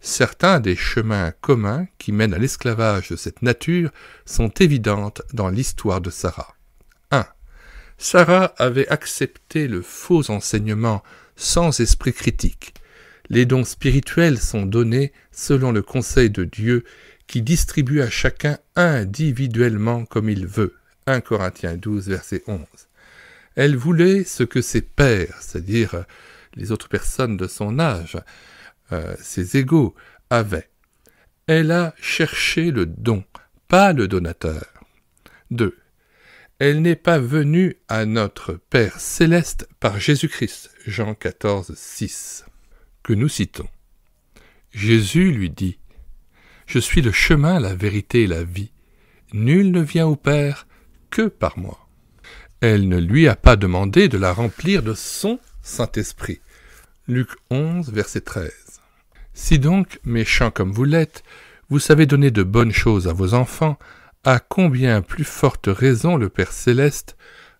Certains des chemins communs qui mènent à l'esclavage de cette nature sont évidentes dans l'histoire de Sarah. 1. Sarah avait accepté le faux enseignement sans esprit critique. Les dons spirituels sont donnés selon le conseil de Dieu qui distribue à chacun individuellement comme il veut. 1 Corinthiens 12, verset 11. Elle voulait ce que ses pairs, c'est-à-dire les autres personnes de son âge, ses égaux, avaient. Elle a cherché le don, pas le donateur. 2. Elle n'est pas venue à notre Père céleste par Jésus-Christ, Jean 14, 6, que nous citons. Jésus lui dit « Je suis le chemin, la vérité et la vie. Nul ne vient au Père que par moi. » Elle ne lui a pas demandé de la remplir de son Saint-Esprit. Luc 11, verset 13. Si donc, méchants comme vous l'êtes, vous savez donner de bonnes choses à vos enfants, à combien plus forte raison le Père Céleste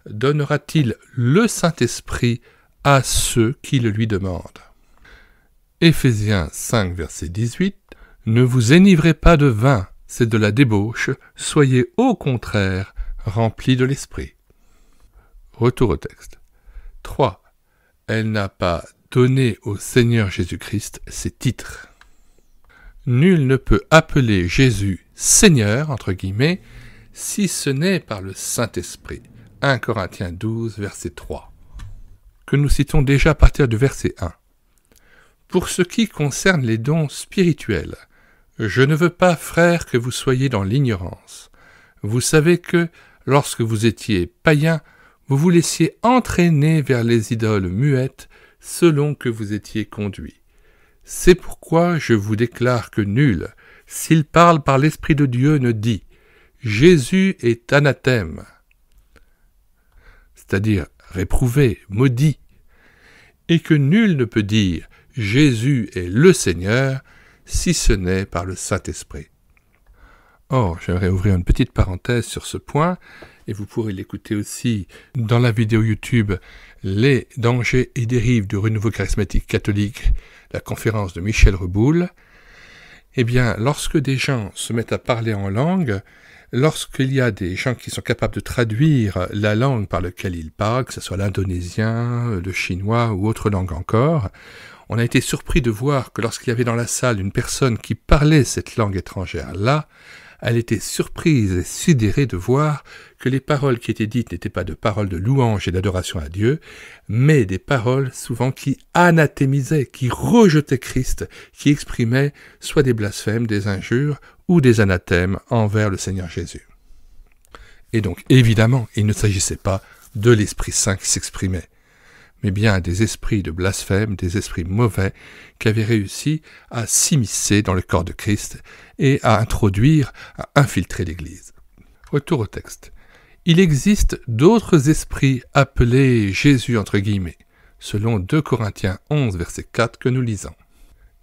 donnera-t-il le Saint-Esprit à ceux qui le lui demandent. Éphésiens 5, verset 18. Ne vous énivrez pas de vin, c'est de la débauche, soyez au contraire remplis de l'Esprit. Retour au texte. 3. Elle n'a pas donné au Seigneur Jésus-Christ ses titres. Nul ne peut appeler Jésus « Seigneur » entre guillemets, si ce n'est par le Saint-Esprit. 1 Corinthiens 12, verset 3, que nous citons déjà à partir du verset 1. Pour ce qui concerne les dons spirituels, je ne veux pas, frères, que vous soyez dans l'ignorance. Vous savez que, lorsque vous étiez païens, vous vous laissiez entraîner vers les idoles muettes selon que vous étiez conduits. C'est pourquoi je vous déclare que nul, s'il parle par l'Esprit de Dieu, ne dit « Jésus est anathème », c'est-à-dire réprouvé, maudit, et que nul ne peut dire « Jésus est le Seigneur » si ce n'est par le Saint-Esprit. Or, j'aimerais ouvrir une petite parenthèse sur ce point, et vous pourrez l'écouter aussi dans la vidéo YouTube « Les dangers et dérives du renouveau charismatique catholique », la conférence de Michel Reboul. Eh bien, lorsque des gens se mettent à parler en langue, lorsqu'il y a des gens qui sont capables de traduire la langue par laquelle ils parlent, que ce soit l'indonésien, le chinois ou autre langue encore, on a été surpris de voir que lorsqu'il y avait dans la salle une personne qui parlait cette langue étrangère-là, elle était surprise et sidérée de voir que les paroles qui étaient dites n'étaient pas de paroles de louange et d'adoration à Dieu, mais des paroles souvent qui anathémisaient, qui rejetaient Christ, qui exprimaient soit des blasphèmes, des injures ou des anathèmes envers le Seigneur Jésus. Et donc, évidemment, il ne s'agissait pas de l'Esprit Saint qui s'exprimait, mais bien des esprits de blasphème, des esprits mauvais qui avaient réussi à s'immiscer dans le corps de Christ et à introduire, à infiltrer l'Église. Retour au texte. Il existe d'autres esprits appelés Jésus entre guillemets, selon 2 Corinthiens 11, verset 4 que nous lisons,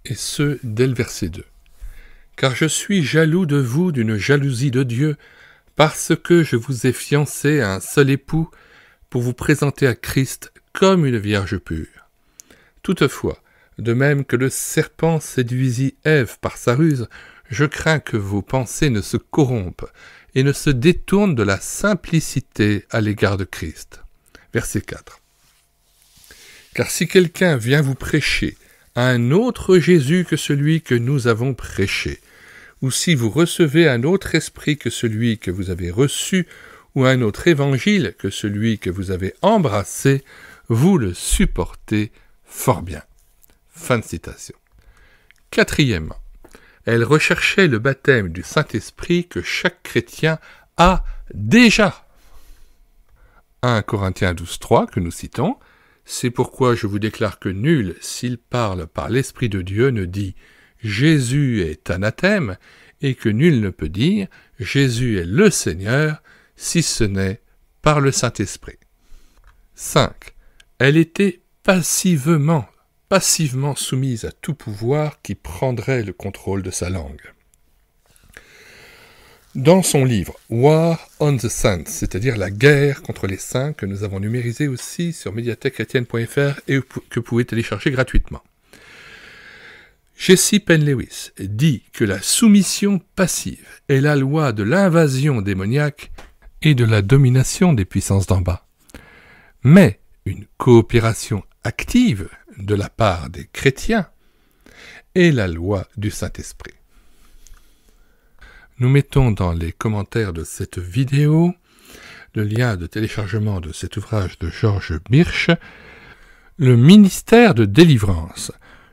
et ce dès le verset 2. « Car je suis jaloux de vous d'une jalousie de Dieu, parce que je vous ai fiancé à un seul époux pour vous présenter à Christ comme une vierge pure. Toutefois, de même que le serpent séduisit Ève par sa ruse, je crains que vos pensées ne se corrompent et ne se détournent de la simplicité à l'égard de Christ. » Verset 4. « Car si quelqu'un vient vous prêcher un autre Jésus que celui que nous avons prêché, ou si vous recevez un autre esprit que celui que vous avez reçu, ou un autre évangile que celui que vous avez embrassé, vous le supportez fort bien. » Fin de citation. Quatrièmement, elle recherchait le baptême du Saint-Esprit que chaque chrétien a déjà. 1 Corinthiens 12.3 que nous citons, « C'est pourquoi je vous déclare que nul, s'il parle par l'Esprit de Dieu, ne dit « Jésus est anathème » et que nul ne peut dire « Jésus est le Seigneur » si ce n'est par le Saint-Esprit. 5. Elle était passivement soumise à tout pouvoir qui prendrait le contrôle de sa langue. Dans son livre « War on the Saints », c'est-à-dire la guerre contre les saints, que nous avons numérisé aussi sur médiathèquechrétienne.fr et que vous pouvez télécharger gratuitement, Jessie Penn-Lewis dit que la soumission passive est la loi de l'invasion démoniaque et de la domination des puissances d'en bas. Mais une coopération active de la part des chrétiens est la loi du Saint-Esprit. Nous mettons dans les commentaires de cette vidéo le lien de téléchargement de cet ouvrage de George Birch, Le ministère de délivrance,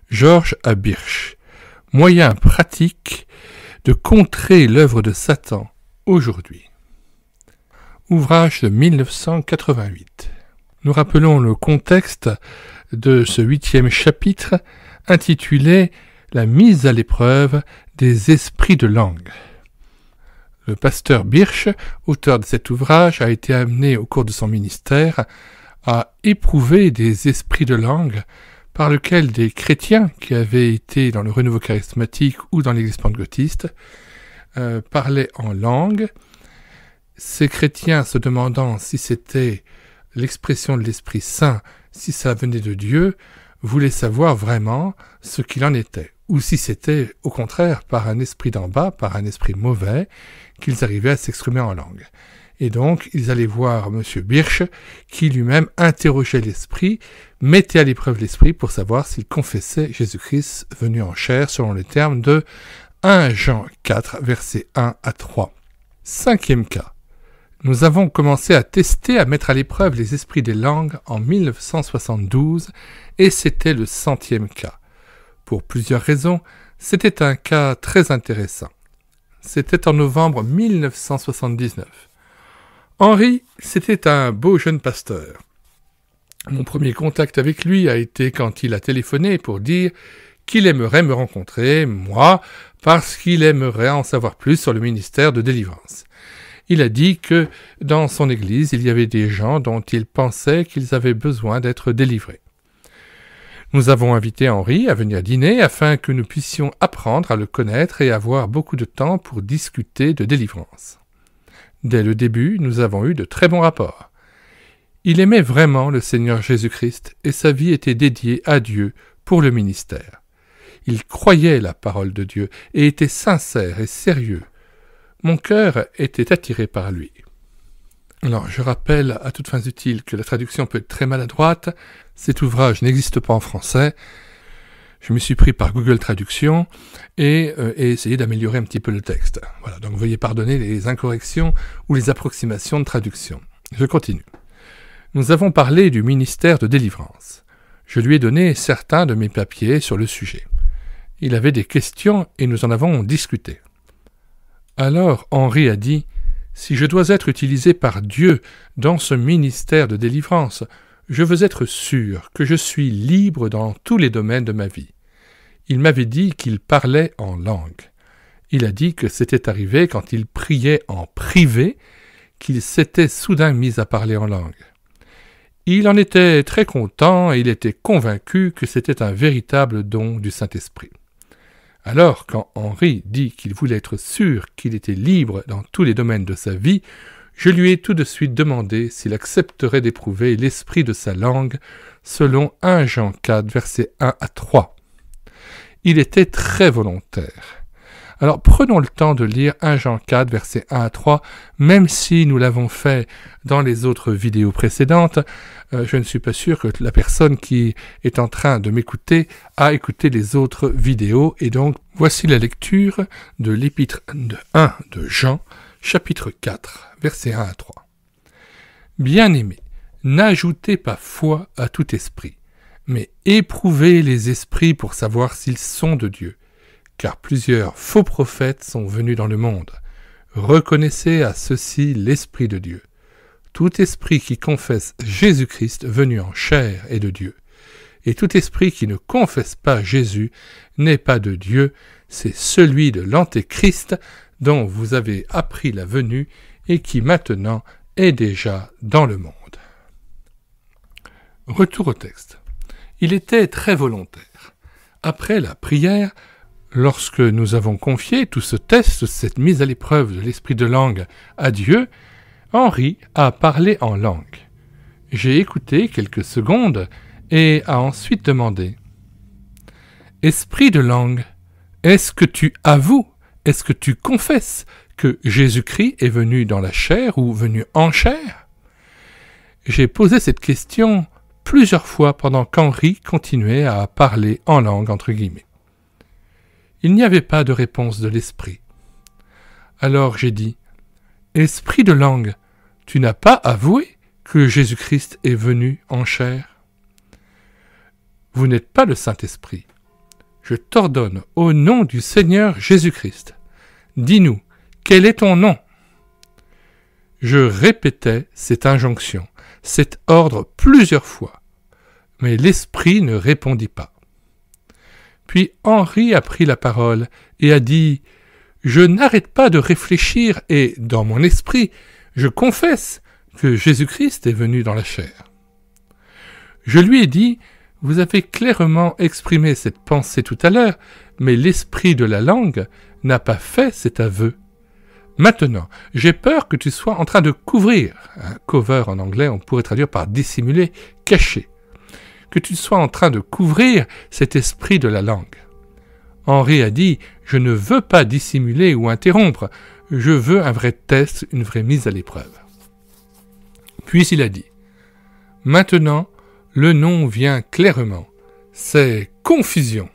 George A. Birch, moyen pratique de contrer l'œuvre de Satan aujourd'hui. Ouvrage de 1988. Nous rappelons le contexte de ce 8e chapitre intitulé « La mise à l'épreuve des esprits de langue ». Le pasteur Birch, auteur de cet ouvrage, a été amené au cours de son ministère à éprouver des esprits de langue par lesquels des chrétiens qui avaient été dans le renouveau charismatique ou dans l'église pentecôtiste parlaient en langue. Ces chrétiens se demandant si c'était l'expression de l'Esprit Saint, si ça venait de Dieu, voulaient savoir vraiment ce qu'il en était, ou si c'était au contraire par un esprit d'en bas, par un esprit mauvais, qu'ils arrivaient à s'exprimer en langue. Et donc, ils allaient voir M. Birch, qui lui-même interrogeait l'esprit, mettait à l'épreuve l'esprit pour savoir s'il confessait Jésus-Christ venu en chair, selon les termes de 1 Jean 4, versets 1 à 3. 5e cas. Nous avons commencé à tester, à mettre à l'épreuve les esprits des langues en 1972, et c'était le 100e cas. Pour plusieurs raisons, c'était un cas très intéressant. C'était en novembre 1979. Henri, c'était un beau jeune pasteur. Mon premier contact avec lui a été quand il a téléphoné pour dire qu'il aimerait me rencontrer, moi, parce qu'il aimerait en savoir plus sur le ministère de délivrance. Il a dit que dans son église, il y avait des gens dont il pensait qu'ils avaient besoin d'être délivrés. Nous avons invité Henri à venir dîner afin que nous puissions apprendre à le connaître et avoir beaucoup de temps pour discuter de délivrance. Dès le début, nous avons eu de très bons rapports. Il aimait vraiment le Seigneur Jésus-Christ et sa vie était dédiée à Dieu pour le ministère. Il croyait la parole de Dieu et était sincère et sérieux. Mon cœur était attiré par lui. Alors, je rappelle à toutes fins utiles que la traduction peut être très maladroite. Cet ouvrage n'existe pas en français. Je me suis pris par Google Traduction et essayé d'améliorer un petit peu le texte. Voilà, donc veuillez pardonner les incorrections ou les approximations de traduction. Je continue. Nous avons parlé du ministère de délivrance. Je lui ai donné certains de mes papiers sur le sujet. Il avait des questions et nous en avons discuté. Alors Henri a dit « Si je dois être utilisé par Dieu dans ce ministère de délivrance, je veux être sûr que je suis libre dans tous les domaines de ma vie. » Il m'avait dit qu'il parlait en langue. Il a dit que c'était arrivé quand il priait en privé, qu'il s'était soudain mis à parler en langue. Il en était très content et il était convaincu que c'était un véritable don du Saint-Esprit. Alors, quand Henri dit qu'il voulait être sûr qu'il était libre dans tous les domaines de sa vie, je lui ai tout de suite demandé s'il accepterait d'éprouver l'esprit de sa langue selon 1 Jean 4, versets 1 à 3. Il était très volontaire. Alors prenons le temps de lire 1 Jean 4, versets 1 à 3, même si nous l'avons fait dans les autres vidéos précédentes, je ne suis pas sûr que la personne qui est en train de m'écouter a écouté les autres vidéos, et donc voici la lecture de l'épître de 1 de Jean, chapitre 4, versets 1 à 3. Bien-aimés, n'ajoutez pas foi à tout esprit, mais éprouvez les esprits pour savoir s'ils sont de Dieu. Car plusieurs faux prophètes sont venus dans le monde. Reconnaissez à ceux-ci l'Esprit de Dieu. Tout esprit qui confesse Jésus-Christ venu en chair est de Dieu. Et tout esprit qui ne confesse pas Jésus n'est pas de Dieu, c'est celui de l'Antéchrist dont vous avez appris la venue et qui maintenant est déjà dans le monde. Retour au texte. Il était très volontaire. Après la prière, lorsque nous avons confié tout ce test, cette mise à l'épreuve de l'esprit de langue à Dieu, Henri a parlé en langue. J'ai écouté quelques secondes et a ensuite demandé « Esprit de langue, est-ce que tu avoues, est-ce que tu confesses que Jésus-Christ est venu dans la chair ou venu en chair ?» J'ai posé cette question plusieurs fois pendant qu'Henri continuait à parler en langue entre guillemets. Il n'y avait pas de réponse de l'esprit. Alors j'ai dit « Esprit de langue, tu n'as pas avoué que Jésus-Christ est venu en chair ? Vous n'êtes pas le Saint-Esprit. Je t'ordonne au nom du Seigneur Jésus-Christ. Dis-nous, quel est ton nom ?» Je répétais cette injonction, cet ordre plusieurs fois, mais l'Esprit ne répondit pas. Puis Henri a pris la parole et a dit « Je n'arrête pas de réfléchir et, dans mon esprit, je confesse que Jésus-Christ est venu dans la chair. » Je lui ai dit « Vous avez clairement exprimé cette pensée tout à l'heure, mais l'esprit de la langue n'a pas fait cet aveu. Maintenant, j'ai peur que tu sois en train de couvrir, cover en anglais on pourrait traduire par dissimuler, cacher, que tu sois en train de couvrir cet esprit de la langue. » Henri a dit « Je ne veux pas dissimuler ou interrompre, je veux un vrai test, une vraie mise à l'épreuve. » Puis il a dit « Maintenant, le nom vient clairement, c'est confusion. »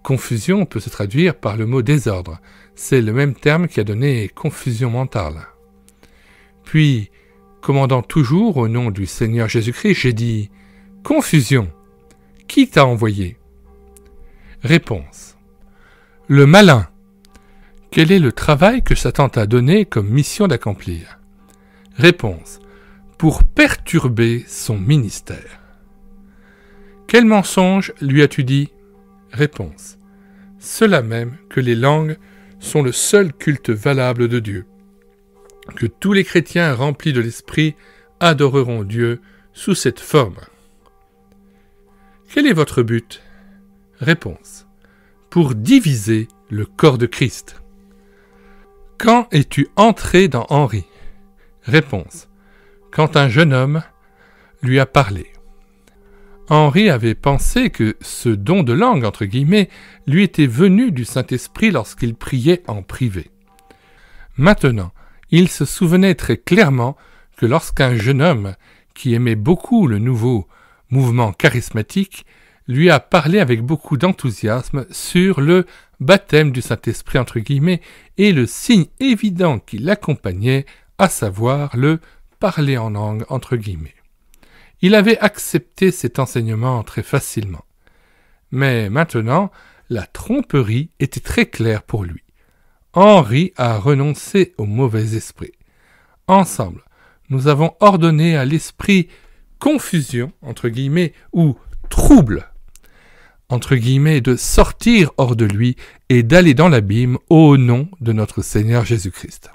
Confusion peut se traduire par le mot désordre, c'est le même terme qui a donné confusion mentale. Puis, commandant toujours au nom du Seigneur Jésus-Christ, j'ai dit « Confusion, qui t'a envoyé ?» Réponse. Le malin. Quel est le travail que Satan t'a donné comme mission d'accomplir? Réponse. Pour perturber son ministère. Quel mensonge lui as-tu dit? Réponse. Cela même que les langues sont le seul culte valable de Dieu, que tous les chrétiens remplis de l'Esprit adoreront Dieu sous cette forme. Quel est votre but? Réponse. Pour diviser le corps de Christ. Quand es-tu entré dans Henri? Réponse. Quand un jeune homme lui a parlé. Henri avait pensé que ce don de langue, entre guillemets, lui était venu du Saint-Esprit lorsqu'il priait en privé. Maintenant, il se souvenait très clairement que lorsqu'un jeune homme, qui aimait beaucoup le nouveau mouvement charismatique, lui a parlé avec beaucoup d'enthousiasme sur le baptême du Saint-Esprit, entre guillemets, et le signe évident qui l'accompagnait, à savoir le parler en langue, entre guillemets. Il avait accepté cet enseignement très facilement. Mais maintenant, la tromperie était très claire pour lui. Henri a renoncé au mauvais esprit. Ensemble, nous avons ordonné à l'esprit confusion, entre guillemets, ou trouble, entre guillemets, de sortir hors de lui et d'aller dans l'abîme au nom de notre Seigneur Jésus-Christ.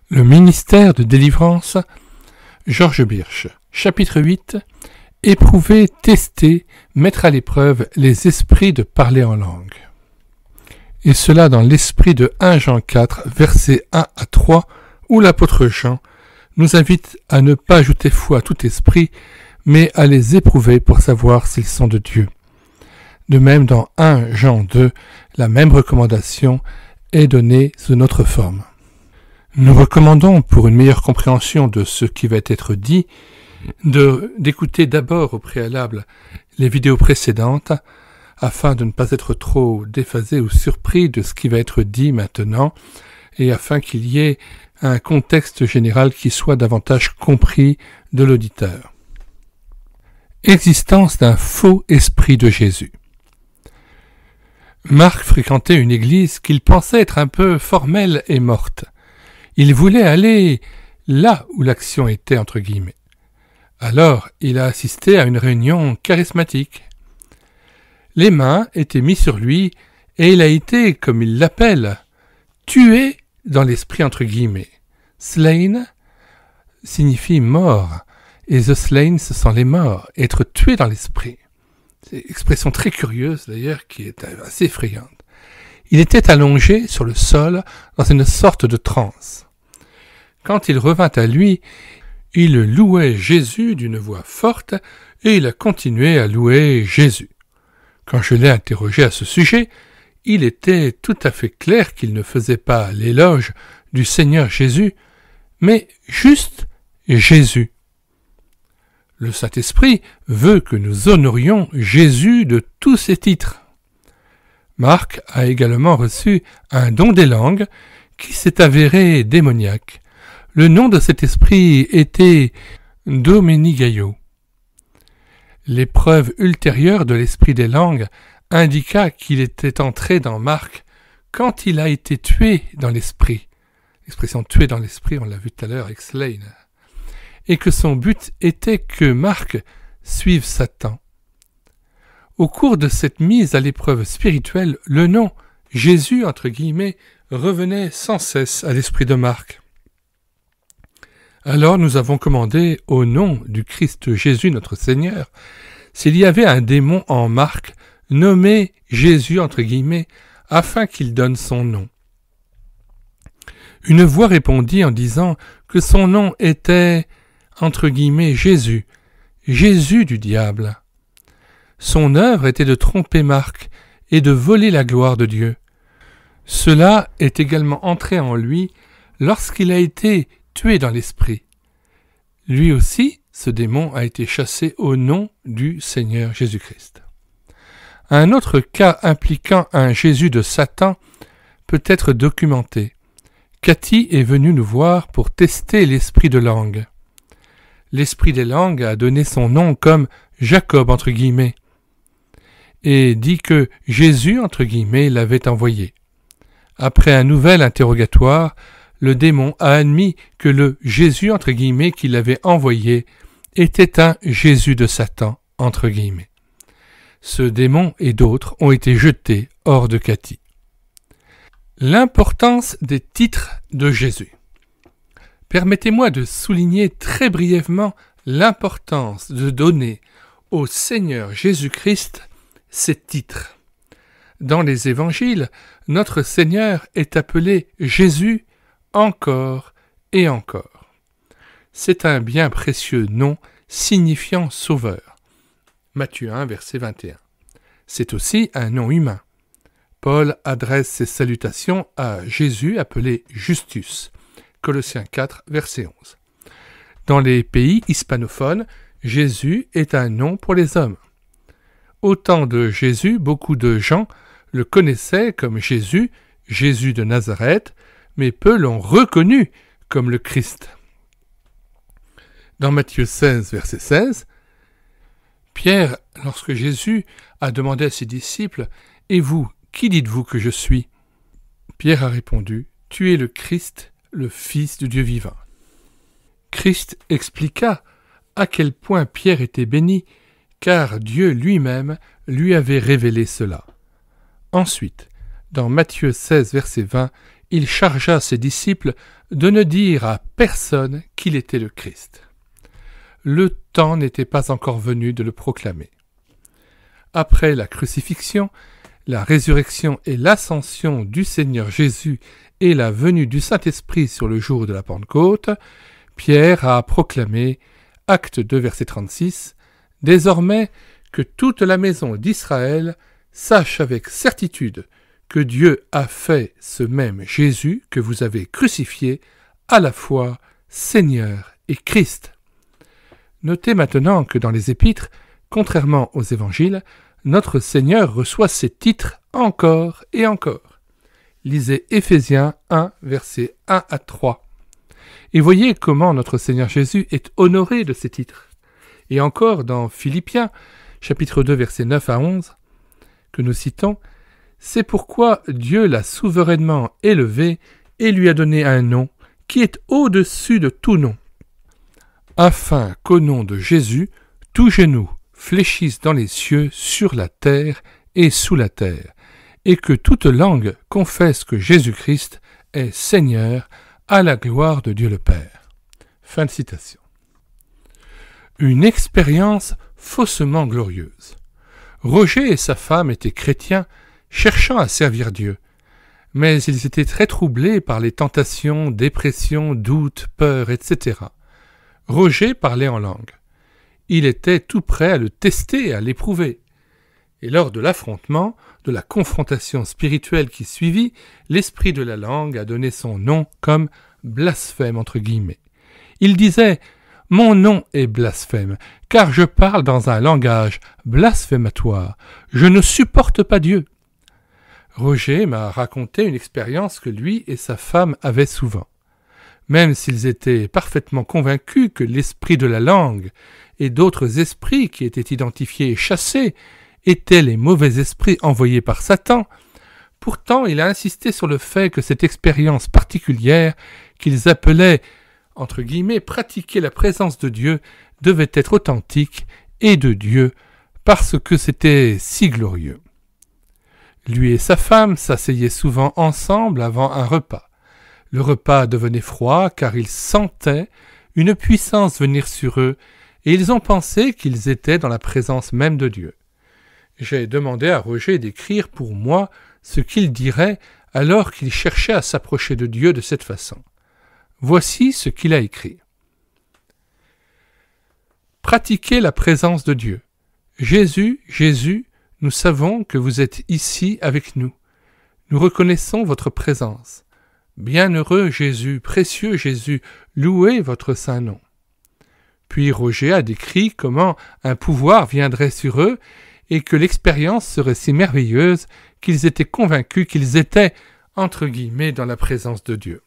Le ministère de délivrance, Georges Birch, chapitre 8, éprouver, tester, mettre à l'épreuve les esprits de parler en langue. Et cela dans l'esprit de 1 Jean 4, versets 1 à 3, où l'apôtre Jean nous invite à ne pas ajouter foi à tout esprit, mais à les éprouver pour savoir s'ils sont de Dieu. De même, dans 1 Jean 2, la même recommandation est donnée sous notre forme. Nous recommandons, pour une meilleure compréhension de ce qui va être dit, d'écouter d'abord au préalable les vidéos précédentes, afin de ne pas être trop déphasé ou surpris de ce qui va être dit maintenant, et afin qu'il y ait un contexte général qui soit davantage compris de l'auditeur. Existence d'un faux esprit de Jésus. Marc fréquentait une église qu'il pensait être un peu formelle et morte. Il voulait aller là où l'action était, entre guillemets. Alors, il a assisté à une réunion charismatique. Les mains étaient mises sur lui et il a été, comme il l'appelle, tué dans l'esprit, entre guillemets. Slain signifie mort, et the slain, ce sont les morts, être tué dans l'esprit. C'est une expression très curieuse, d'ailleurs, qui est assez effrayante. Il était allongé sur le sol dans une sorte de transe. Quand il revint à lui, il louait Jésus d'une voix forte et il a continué à louer Jésus. Quand je l'ai interrogé à ce sujet, il était tout à fait clair qu'il ne faisait pas l'éloge du Seigneur Jésus, mais juste Jésus. Le Saint-Esprit veut que nous honorions Jésus de tous ses titres. Marc a également reçu un don des langues qui s'est avéré démoniaque. Le nom de cet esprit était Domenigaio. L'épreuve ultérieure de l'esprit des langues indiqua qu'il était entré dans Marc quand il a été tué dans l'esprit. L'expression tué dans l'esprit, on l'a vu tout à l'heure avec slain. Et que son but était que Marc suive Satan. Au cours de cette mise à l'épreuve spirituelle, le nom Jésus, entre guillemets, revenait sans cesse à l'esprit de Marc. Alors nous avons commandé au nom du Christ Jésus notre Seigneur, s'il y avait un démon en Marc, nommé Jésus, entre guillemets, afin qu'il donne son nom. Une voix répondit en disant que son nom était, entre guillemets, Jésus, Jésus du diable. Son œuvre était de tromper Marc et de voler la gloire de Dieu. Cela est également entré en lui lorsqu'il a été tué dans l'esprit. Lui aussi, ce démon a été chassé au nom du Seigneur Jésus-Christ. Un autre cas impliquant un Jésus de Satan peut être documenté. Cathy est venue nous voir pour tester l'esprit de langue. L'esprit des langues a donné son nom comme Jacob, entre guillemets, et dit que Jésus, entre guillemets, l'avait envoyé. Après un nouvel interrogatoire, le démon a admis que le Jésus, entre guillemets, qu'il avait envoyé était un Jésus de Satan, entre guillemets. Ce démon et d'autres ont été jetés hors de Cathy. L'importance des titres de Jésus. Permettez-moi de souligner très brièvement l'importance de donner au Seigneur Jésus-Christ ses titres. Dans les évangiles, notre Seigneur est appelé Jésus encore et encore. C'est un bien précieux nom signifiant sauveur. Matthieu 1, verset 21. C'est aussi un nom humain. Paul adresse ses salutations à Jésus appelé Justus. Colossiens 4, verset 11. Dans les pays hispanophones, Jésus est un nom pour les hommes. Au temps de Jésus, beaucoup de gens le connaissaient comme Jésus, Jésus de Nazareth, mais peu l'ont reconnu comme le Christ. Dans Matthieu 16, verset 16, Pierre, lorsque Jésus a demandé à ses disciples « Et vous, qui dites-vous que je suis ?» Pierre a répondu « Tu es le Christ, le Fils de Dieu vivant. » Christ expliqua à quel point Pierre était béni, car Dieu lui-même lui avait révélé cela. Ensuite, dans Matthieu 16, verset 20, il chargea ses disciples de ne dire à personne qu'il était le Christ. Le temps n'était pas encore venu de le proclamer. Après la crucifixion, la résurrection et l'ascension du Seigneur Jésus et la venue du Saint-Esprit sur le jour de la Pentecôte, Pierre a proclamé, acte 2, verset 36, « Désormais que toute la maison d'Israël sache avec certitude que Dieu a fait ce même Jésus que vous avez crucifié, à la fois Seigneur et Christ. » Notez maintenant que dans les Épîtres, contrairement aux Évangiles, notre Seigneur reçoit ses titres encore et encore. Lisez Éphésiens 1, versets 1 à 3. Et voyez comment notre Seigneur Jésus est honoré de ses titres. Et encore dans Philippiens, chapitre 2, versets 9 à 11, que nous citons, « C'est pourquoi Dieu l'a souverainement élevé et lui a donné un nom qui est au-dessus de tout nom, afin qu'au nom de Jésus, tout genou fléchisse dans les cieux, sur la terre et sous la terre, et que toute langue confesse que Jésus-Christ est Seigneur, à la gloire de Dieu le Père. » Fin de citation. Une expérience faussement glorieuse. Roger et sa femme étaient chrétiens, cherchant à servir Dieu, mais ils étaient très troublés par les tentations, dépressions, doutes, peurs, etc. Roger parlait en langue. Il était tout prêt à le tester et à l'éprouver. Et lors de l'affrontement, de la confrontation spirituelle qui suivit, l'esprit de la langue a donné son nom comme « blasphème » entre guillemets. Il disait « Mon nom est blasphème, car je parle dans un langage blasphématoire. Je ne supporte pas Dieu. » Roger m'a raconté une expérience que lui et sa femme avaient souvent. Même s'ils étaient parfaitement convaincus que l'esprit de la langue et d'autres esprits qui étaient identifiés et chassés étaient les mauvais esprits envoyés par Satan, pourtant il a insisté sur le fait que cette expérience particulière qu'ils appelaient, entre guillemets, pratiquer la présence de Dieu devait être authentique et de Dieu parce que c'était si glorieux. Lui et sa femme s'asseyaient souvent ensemble avant un repas. Le repas devenait froid car ils sentaient une puissance venir sur eux et ils ont pensé qu'ils étaient dans la présence même de Dieu. J'ai demandé à Roger d'écrire pour moi ce qu'il dirait alors qu'il cherchait à s'approcher de Dieu de cette façon. Voici ce qu'il a écrit. Pratiquez la présence de Dieu. Jésus, Jésus, nous savons que vous êtes ici avec nous. Nous reconnaissons votre présence. Bienheureux Jésus, précieux Jésus, louez votre saint nom. Puis Roger a décrit comment un pouvoir viendrait sur eux et que l'expérience serait si merveilleuse qu'ils étaient convaincus qu'ils étaient, entre guillemets, dans la présence de Dieu.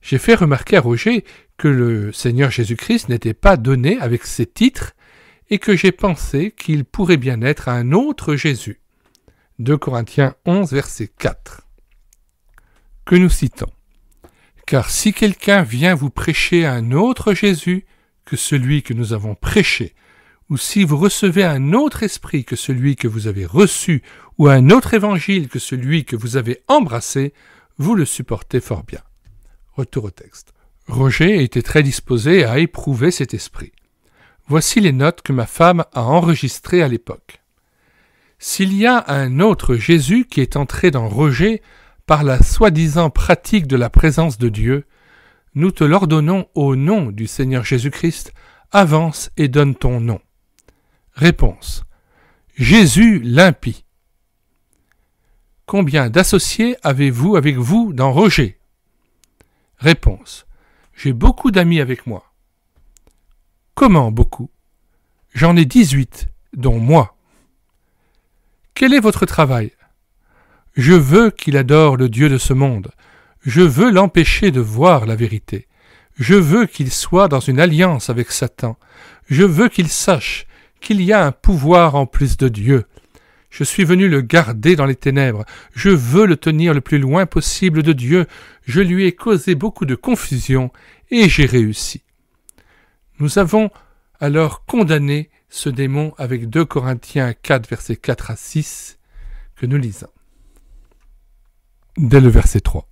J'ai fait remarquer à Roger que le Seigneur Jésus-Christ n'était pas donné avec ses titres et que j'ai pensé qu'il pourrait bien être un autre Jésus. 2 Corinthiens 11, verset 4. Que nous citons. « Car si quelqu'un vient vous prêcher un autre Jésus que celui que nous avons prêché, ou si vous recevez un autre esprit que celui que vous avez reçu, ou un autre évangile que celui que vous avez embrassé, vous le supportez fort bien. » Retour au texte. Roger était très disposé à éprouver cet esprit. Voici les notes que ma femme a enregistrées à l'époque. S'il y a un autre Jésus qui est entré dans Roger par la soi-disant pratique de la présence de Dieu, nous te l'ordonnons au nom du Seigneur Jésus-Christ, avance et donne ton nom. Réponse. Jésus l'impie. Combien d'associés avez-vous avec vous dans Roger? Réponse. J'ai beaucoup d'amis avec moi. Comment beaucoup? J'en ai 18, dont moi. Quel est votre travail? Je veux qu'il adore le Dieu de ce monde. Je veux l'empêcher de voir la vérité. Je veux qu'il soit dans une alliance avec Satan. Je veux qu'il sache qu'il y a un pouvoir en plus de Dieu. Je suis venu le garder dans les ténèbres. Je veux le tenir le plus loin possible de Dieu. Je lui ai causé beaucoup de confusion et j'ai réussi. Nous avons alors condamné ce démon avec 2 Corinthiens 4, versets 4 à 6, que nous lisons. Dès le verset 3.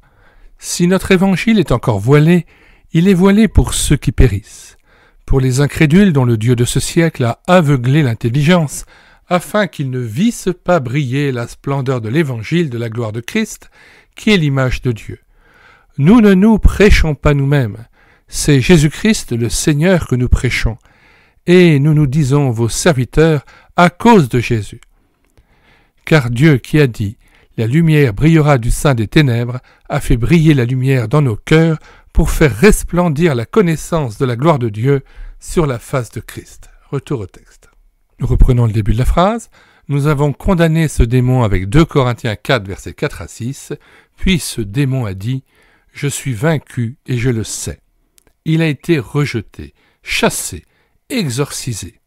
Si notre évangile est encore voilé, il est voilé pour ceux qui périssent, pour les incrédules dont le Dieu de ce siècle a aveuglé l'intelligence, afin qu'ils ne vissent pas briller la splendeur de l'évangile de la gloire de Christ, qui est l'image de Dieu. Nous ne nous prêchons pas nous-mêmes, c'est Jésus-Christ le Seigneur que nous prêchons, et nous nous disons vos serviteurs à cause de Jésus. Car Dieu qui a dit « La lumière brillera du sein des ténèbres » a fait briller la lumière dans nos cœurs pour faire resplendir la connaissance de la gloire de Dieu sur la face de Christ. Retour au texte. Nous reprenons le début de la phrase. Nous avons condamné ce démon avec 2 Corinthiens 4, versets 4 à 6. Puis ce démon a dit « Je suis vaincu et je le sais ». Il a été rejeté, chassé, exorcisé,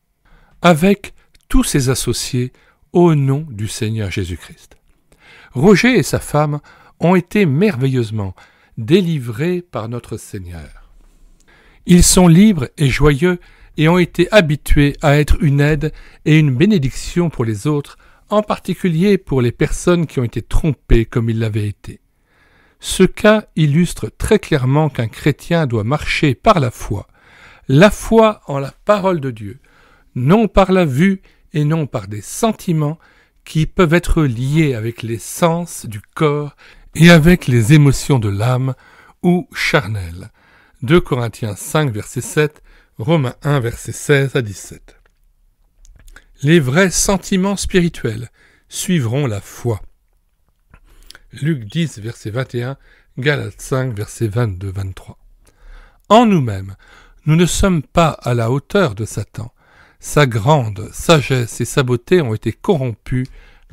avec tous ses associés au nom du Seigneur Jésus-Christ. Roger et sa femme ont été merveilleusement délivrés par notre Seigneur. Ils sont libres et joyeux et ont été habitués à être une aide et une bénédiction pour les autres, en particulier pour les personnes qui ont été trompées comme ils l'avaient été. Ce cas illustre très clairement qu'un chrétien doit marcher par la foi en la parole de Dieu, non par la vue et non par des sentiments qui peuvent être liés avec les sens du corps et avec les émotions de l'âme ou charnelles. 2 Corinthiens 5, verset 7, Romains 1, verset 16 à 17. Les vrais sentiments spirituels suivront la foi. Luc 10, verset 21, Galates 5, verset 22-23. En nous-mêmes, nous ne sommes pas à la hauteur de Satan. Sa grande sagesse et sa beauté ont été corrompues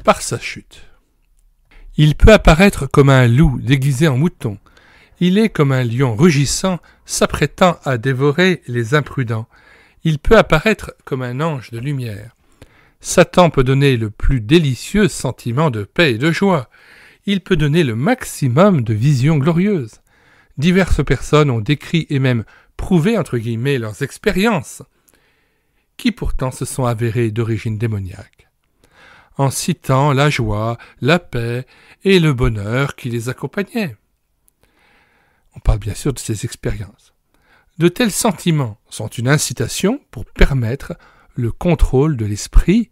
par sa chute. Il peut apparaître comme un loup déguisé en mouton. Il est comme un lion rugissant s'apprêtant à dévorer les imprudents. Il peut apparaître comme un ange de lumière. Satan peut donner le plus délicieux sentiment de paix et de joie. Il peut donner le maximum de visions glorieuses. Diverses personnes ont décrit et même prouvé, entre guillemets, leurs expériences, qui pourtant se sont avérées d'origine démoniaque, en citant la joie, la paix et le bonheur qui les accompagnaient. On parle bien sûr de ces expériences. De tels sentiments sont une incitation pour permettre le contrôle de l'esprit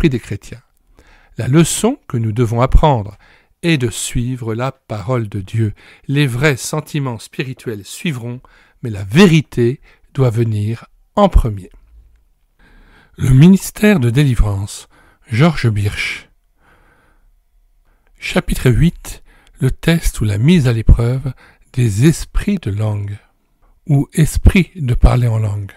des chrétiens. La leçon que nous devons apprendre est de suivre la parole de Dieu. Les vrais sentiments spirituels suivront, mais la vérité doit venir en premier. Le ministère de délivrance, George Birch. Chapitre 8, le test ou la mise à l'épreuve des esprits de langue, ou esprits de parler en langue.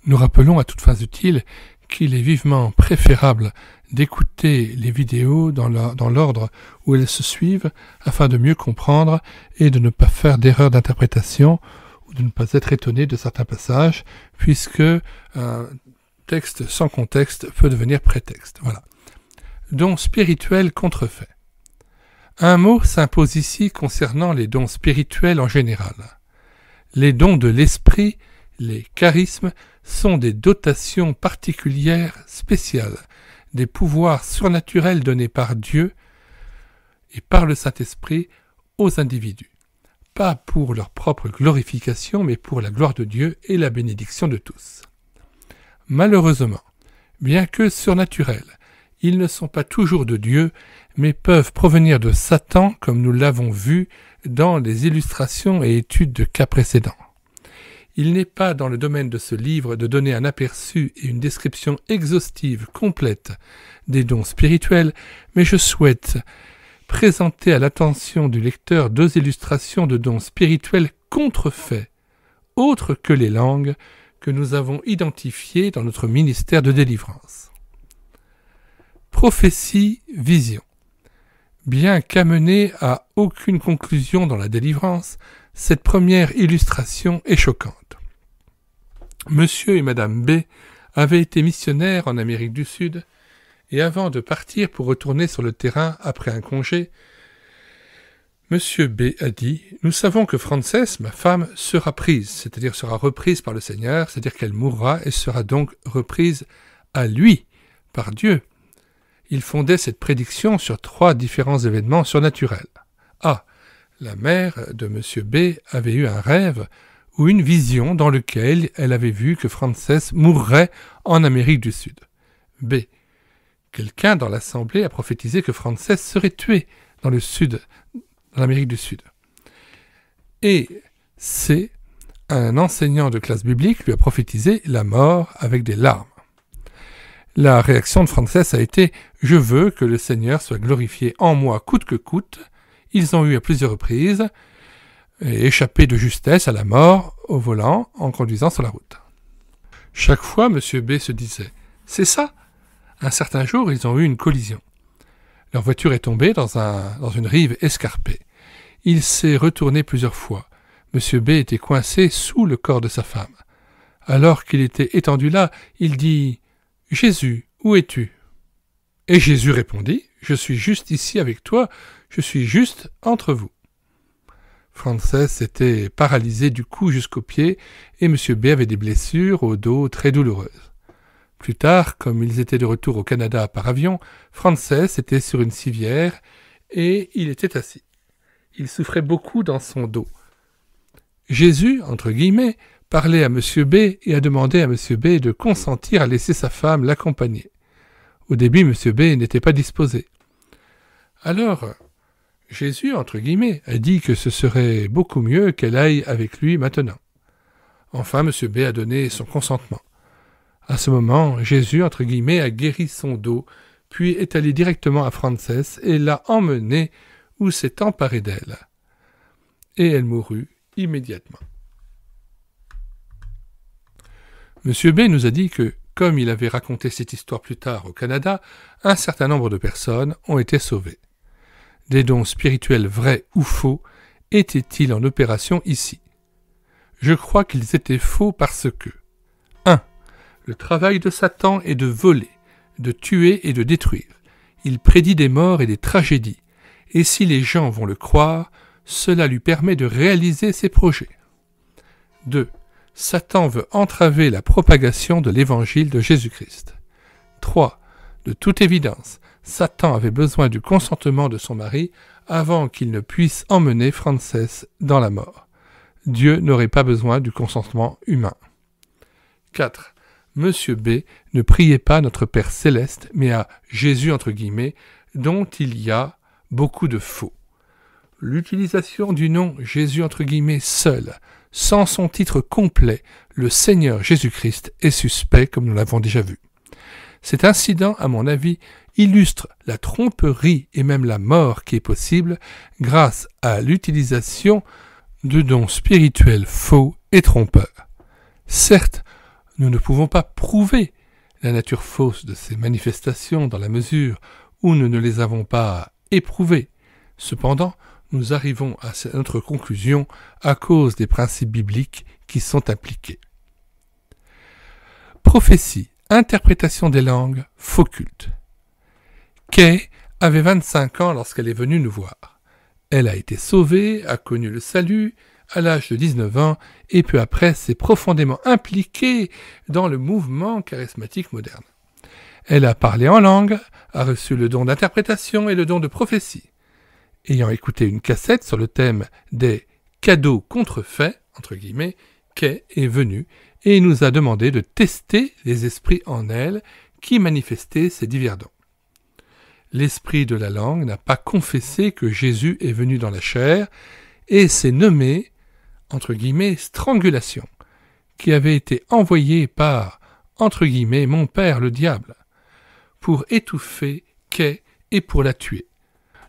Nous rappelons à toute fin utile qu'il est vivement préférable d'écouter les vidéos dans l'ordre où elles se suivent afin de mieux comprendre et de ne pas faire d'erreurs d'interprétation ou de ne pas être étonné de certains passages, puisque un texte sans contexte peut devenir prétexte. Voilà. Dons spirituels contrefaits. Un mot s'impose ici concernant les dons spirituels en général. Les dons de l'esprit, les charismes, sont des dotations particulières spéciales, des pouvoirs surnaturels donnés par Dieu et par le Saint-Esprit aux individus. pas pour leur propre glorification, mais pour la gloire de Dieu et la bénédiction de tous. Malheureusement, bien que surnaturels, ils ne sont pas toujours de Dieu, mais peuvent provenir de Satan, comme nous l'avons vu dans les illustrations et études de cas précédents. Il n'est pas dans le domaine de ce livre de donner un aperçu et une description exhaustive, complète, des dons spirituels, mais je souhaite présenter à l'attention du lecteur 2 illustrations de dons spirituels contrefaits, autres que les langues, que nous avons identifiées dans notre ministère de délivrance. Prophétie, vision. Bien qu'amenée à aucune conclusion dans la délivrance, cette première illustration est choquante. Monsieur et Madame B avaient été missionnaires en Amérique du Sud, et avant de partir pour retourner sur le terrain après un congé, Monsieur B a dit « Nous savons que Frances, ma femme, sera prise, c'est-à-dire sera reprise par le Seigneur, c'est-à-dire qu'elle mourra et sera donc reprise à lui, par Dieu. » Il fondait cette prédiction sur 3 différents événements surnaturels. A. La mère de Monsieur B avait eu un rêve ou une vision dans lequel elle avait vu que Frances mourrait en Amérique du Sud. B. Quelqu'un dans l'assemblée a prophétisé que Frances serait tuée dans l'Amérique du Sud. Et C. Un enseignant de classe biblique lui a prophétisé la mort avec des larmes. La réaction de Frances a été « Je veux que le Seigneur soit glorifié en moi coûte que coûte ». Ils ont eu à plusieurs reprises échappé de justesse à la mort au volant en conduisant sur la route. Chaque fois, M. B se disait « C'est ça !» Un certain jour, ils ont eu une collision. Leur voiture est tombée dans une rive escarpée. Il s'est retourné plusieurs fois. M. B était coincé sous le corps de sa femme. Alors qu'il était étendu là, il dit « Jésus, où es-tu » Et Jésus répondit « Je suis juste ici avec toi, je suis juste entre vous. » Frances était paralysée du cou jusqu'aux pieds et M. B avait des blessures au dos très douloureuses. Plus tard, comme ils étaient de retour au Canada par avion, Frances était sur une civière et il était assis. Il souffrait beaucoup dans son dos. Jésus, entre guillemets, parlait à M. B et a demandé à M. B de consentir à laisser sa femme l'accompagner. Au début, M. B n'était pas disposé. Alors, Jésus, entre guillemets, a dit que ce serait beaucoup mieux qu'elle aille avec lui maintenant. Enfin, M. B a donné son consentement. À ce moment, Jésus, entre guillemets, a guéri son dos, puis est allé directement à Frances et l'a emmenée où s'est emparé d'elle. Et elle mourut immédiatement. M. B nous a dit que, comme il avait raconté cette histoire plus tard au Canada, un certain nombre de personnes ont été sauvées. Des dons spirituels vrais ou faux étaient-ils en opération ici? Je crois qu'ils étaient faux parce que 1. Le travail de Satan est de voler, de tuer et de détruire. Il prédit des morts et des tragédies, et si les gens vont le croire, cela lui permet de réaliser ses projets. 2. Satan veut entraver la propagation de l'évangile de Jésus-Christ. 3. De toute évidence, Satan avait besoin du consentement de son mari avant qu'il ne puisse emmener Frances dans la mort. Dieu n'aurait pas besoin du consentement humain. 4. Monsieur B ne priait pas notre Père céleste, mais à Jésus entre guillemets, dont il y a beaucoup de faux. L'utilisation du nom Jésus entre guillemets seul, sans son titre complet, le Seigneur Jésus-Christ, est suspect comme nous l'avons déjà vu. Cet incident, à mon avis, illustre la tromperie et même la mort qui est possible grâce à l'utilisation de dons spirituels faux et trompeurs. Certes, nous ne pouvons pas prouver la nature fausse de ces manifestations dans la mesure où nous ne les avons pas éprouvées. Cependant, nous arrivons à notre conclusion à cause des principes bibliques qui sont appliqués. Prophétie, interprétation des langues, faux culte. Kay avait 25 ans lorsqu'elle est venue nous voir. Elle a été sauvée, a connu le salut à l'âge de 19 ans et peu après s'est profondément impliquée dans le mouvement charismatique moderne. Elle a parlé en langue, a reçu le don d'interprétation et le don de prophétie. Ayant écouté une cassette sur le thème des cadeau contrefait, entre guillemets, Kay est venue et nous a demandé de tester les esprits en elle qui manifestaient ces divers dons. L'esprit de la langue n'a pas confessé que Jésus est venu dans la chair et s'est nommé, entre guillemets, strangulation, qui avait été envoyé par, entre guillemets, mon père le diable, pour étouffer Kay et pour la tuer.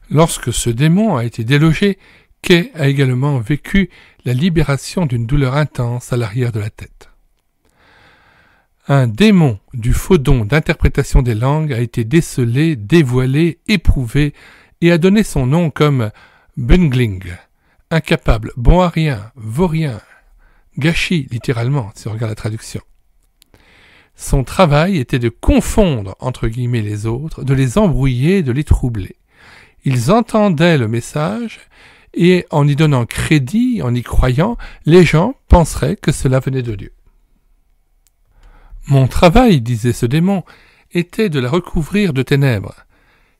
Lorsque ce démon a été délogé, Kay a également vécu la libération d'une douleur intense à l'arrière de la tête. Un démon du faux don d'interprétation des langues a été décelé, dévoilé, éprouvé et a donné son nom comme Bungling, incapable, bon à rien, vaurien, gâchis littéralement si on regarde la traduction. Son travail était de confondre entre guillemets les autres, de les embrouiller, de les troubler. Ils entendaient le message et en y donnant crédit, en y croyant, les gens penseraient que cela venait de Dieu. Mon travail, disait ce démon, était de la recouvrir de ténèbres.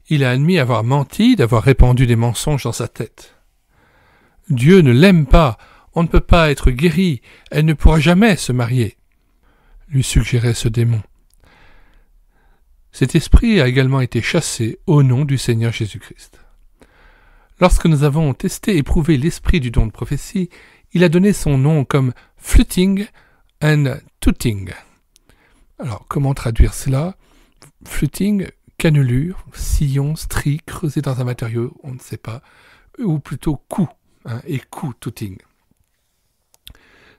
Il a admis avoir menti, d'avoir répandu des mensonges dans sa tête. Dieu ne l'aime pas, on ne peut pas être guéri, elle ne pourra jamais se marier, lui suggérait ce démon. Cet esprit a également été chassé au nom du Seigneur Jésus-Christ. Lorsque nous avons testé et éprouvé l'esprit du don de prophétie, il a donné son nom comme flutting and tooting. Alors, comment traduire cela? Flutting, cannelure, sillon, strie, creusé dans un matériau, on ne sait pas, ou plutôt coup, et coup, tooting.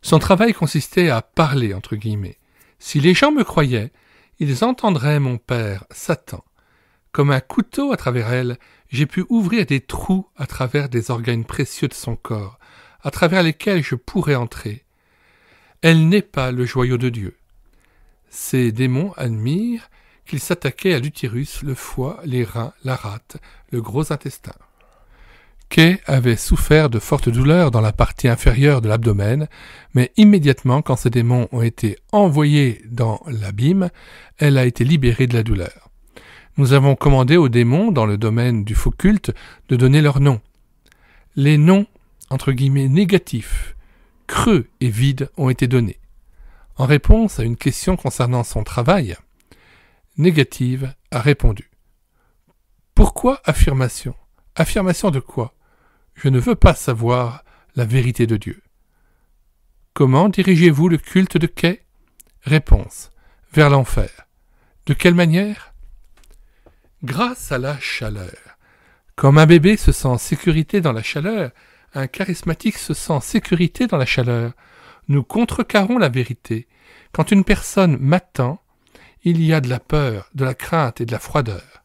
Son travail consistait à parler, entre guillemets. Si les gens me croyaient, ils entendraient mon père, Satan. Comme un couteau à travers elle, j'ai pu ouvrir des trous à travers des organes précieux de son corps, à travers lesquels je pourrais entrer. Elle n'est pas le joyau de Dieu. Ces démons admirent qu'il s'attaquait à l'utérus, le foie, les reins, la rate, le gros intestin. Kay avait souffert de fortes douleurs dans la partie inférieure de l'abdomen, mais immédiatement quand ces démons ont été envoyés dans l'abîme, elle a été libérée de la douleur. Nous avons commandé aux démons, dans le domaine du faux culte, de donner leurs noms. Les noms, entre guillemets, négatifs, creux et vides ont été donnés. En réponse à une question concernant son travail, Négative a répondu. Pourquoi affirmation? Affirmation de quoi? Je ne veux pas savoir la vérité de Dieu. Comment dirigez-vous le culte de Kay? Réponse. Vers l'enfer. De quelle manière? Grâce à la chaleur. Comme un bébé se sent en sécurité dans la chaleur, un charismatique se sent en sécurité dans la chaleur. Nous contrecarrons la vérité. Quand une personne m'attend, il y a de la peur, de la crainte et de la froideur.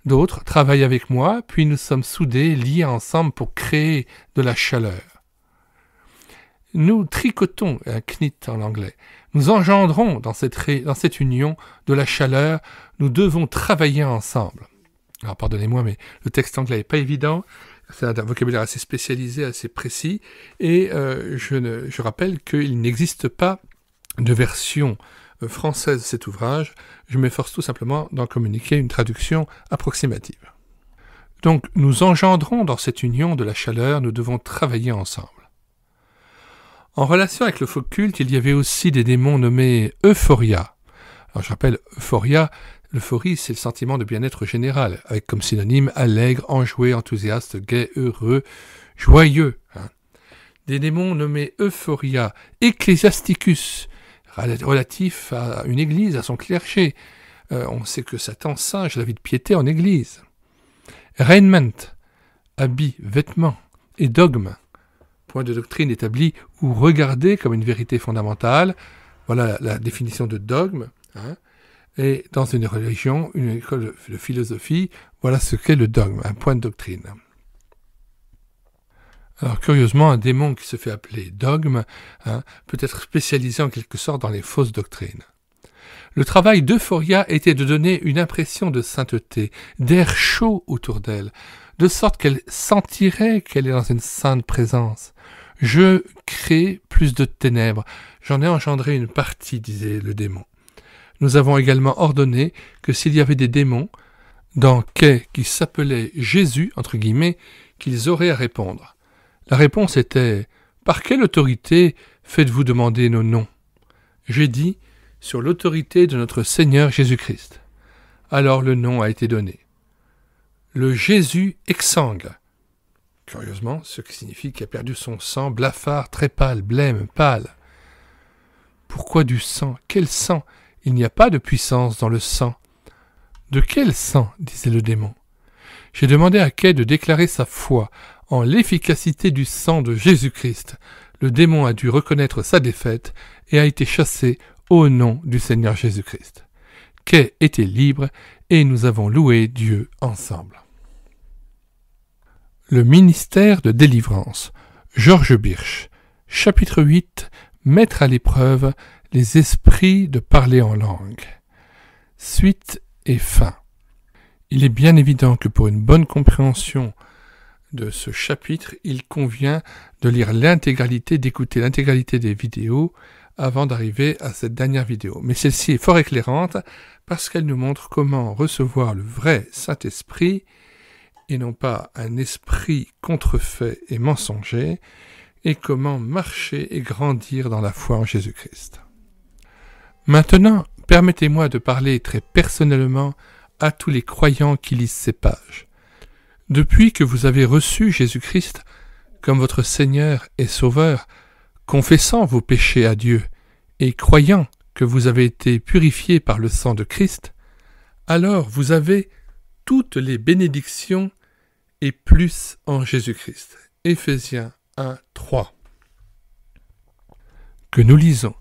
D'autres travaillent avec moi, puis nous sommes soudés, liés ensemble pour créer de la chaleur. Nous tricotons, un knit en anglais. Nous engendrons dans cette union de la chaleur. Nous devons travailler ensemble. Alors pardonnez-moi, mais le texte anglais n'est pas évident. C'est un vocabulaire assez spécialisé, assez précis. Et je rappelle qu'il n'existe pas de version française de cet ouvrage. Je m'efforce tout simplement d'en communiquer une traduction approximative. Donc, nous engendrons dans cette union de la chaleur, nous devons travailler ensemble. En relation avec le faux culte, il y avait aussi des démons nommés Euphoria. Alors, je rappelle, Euphoria, l'euphorie, c'est le sentiment de bien-être général, avec comme synonyme allègre, enjoué, enthousiaste, gai, heureux, joyeux. Des démons nommés Euphoria, Ecclesiasticus, relatif à une église, à son clergé. On sait que Satan singe la vie de piété en église. Raiment, habit, vêtements, et dogme, point de doctrine établi ou regardé comme une vérité fondamentale. Voilà la définition de dogme. Et dans une religion, une école de philosophie, voilà ce qu'est le dogme, un point de doctrine. Alors curieusement, un démon qui se fait appeler dogme peut être spécialisé en quelque sorte dans les fausses doctrines. Le travail d'Euphoria était de donner une impression de sainteté, d'air chaud autour d'elle, de sorte qu'elle sentirait qu'elle est dans une sainte présence. Je crée plus de ténèbres, j'en ai engendré une partie, disait le démon. Nous avons également ordonné que s'il y avait des démons dans Kay qui s'appelaient Jésus, entre guillemets, qu'ils auraient à répondre. La réponse était « Par quelle autorité faites-vous demander nos noms ?» J'ai dit « Sur l'autorité de notre Seigneur Jésus-Christ. » Alors le nom a été donné. Le Jésus exsangue. Curieusement, ce qui signifie qu'il a perdu son sang, blafard, très pâle, blême, pâle. Pourquoi du sang? Quel sang? Il n'y a pas de puissance dans le sang. De quel sang? Disait le démon. J'ai demandé à Kay de déclarer sa foi en l'efficacité du sang de Jésus-Christ. Le démon a dû reconnaître sa défaite et a été chassé au nom du Seigneur Jésus-Christ. Kay était libre et nous avons loué Dieu ensemble. Le ministère de délivrance. Georges Birch. Chapitre 8. Mettre à l'épreuve les esprits de parler en langue. Suite et fin. Il est bien évident que pour une bonne compréhension de ce chapitre, il convient de lire l'intégralité, d'écouter l'intégralité des vidéos avant d'arriver à cette dernière vidéo. Mais celle-ci est fort éclairante parce qu'elle nous montre comment recevoir le vrai Saint-Esprit et non pas un esprit contrefait et mensonger, et comment marcher et grandir dans la foi en Jésus-Christ. Maintenant, permettez-moi de parler très personnellement à tous les croyants qui lisent ces pages. Depuis que vous avez reçu Jésus-Christ comme votre Seigneur et Sauveur, confessant vos péchés à Dieu et croyant que vous avez été purifiés par le sang de Christ, alors vous avez toutes les bénédictions et plus en Jésus-Christ. Éphésiens 1, 3. Que nous lisons.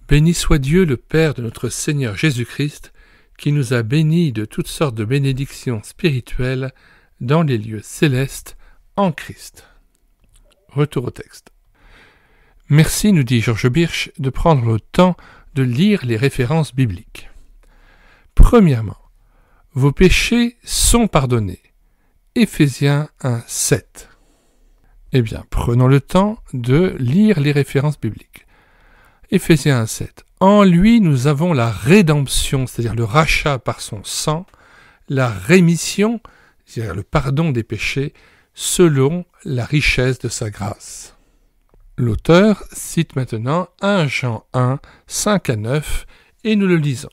Béni soit Dieu le Père de notre Seigneur Jésus-Christ, qui nous a bénis de toutes sortes de bénédictions spirituelles dans les lieux célestes en Christ. Retour au texte. Merci, nous dit Georges Birch, de prendre le temps de lire les références bibliques. Premièrement, vos péchés sont pardonnés. Éphésiens 1, 7. Eh bien, prenons le temps de lire les références bibliques. Éphésiens 1, 7. En lui, nous avons la rédemption, c'est-à-dire le rachat par son sang, la rémission, c'est-à-dire le pardon des péchés, selon la richesse de sa grâce. L'auteur cite maintenant 1 Jean 1, 5 à 9, et nous le lisons.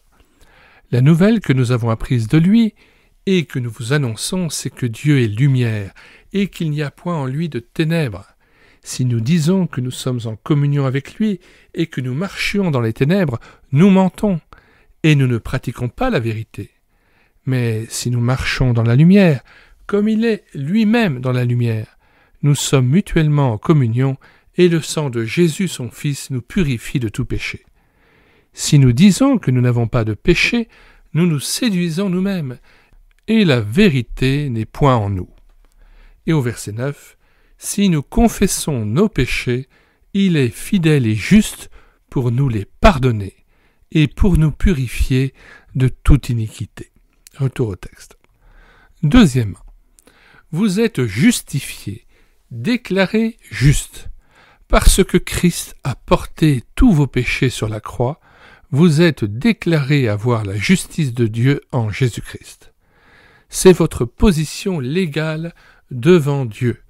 La nouvelle que nous avons apprise de lui, et que nous vous annonçons, c'est que Dieu est lumière, et qu'il n'y a point en lui de ténèbres. Si nous disons que nous sommes en communion avec lui, et que nous marchions dans les ténèbres, nous mentons, et nous ne pratiquons pas la vérité. Mais si nous marchons dans la lumière, comme il est lui-même dans la lumière, nous sommes mutuellement en communion, et le sang de Jésus son Fils nous purifie de tout péché. Si nous disons que nous n'avons pas de péché, nous nous séduisons nous-mêmes, et la vérité n'est point en nous. Et au verset 9, si nous confessons nos péchés, il est fidèle et juste pour nous les pardonner et pour nous purifier de toute iniquité. Retour au texte. Deuxièmement, vous êtes justifiés, déclarés justes. Parce que Christ a porté tous vos péchés sur la croix, vous êtes déclarés avoir la justice de Dieu en Jésus-Christ. C'est votre position légale devant Dieu.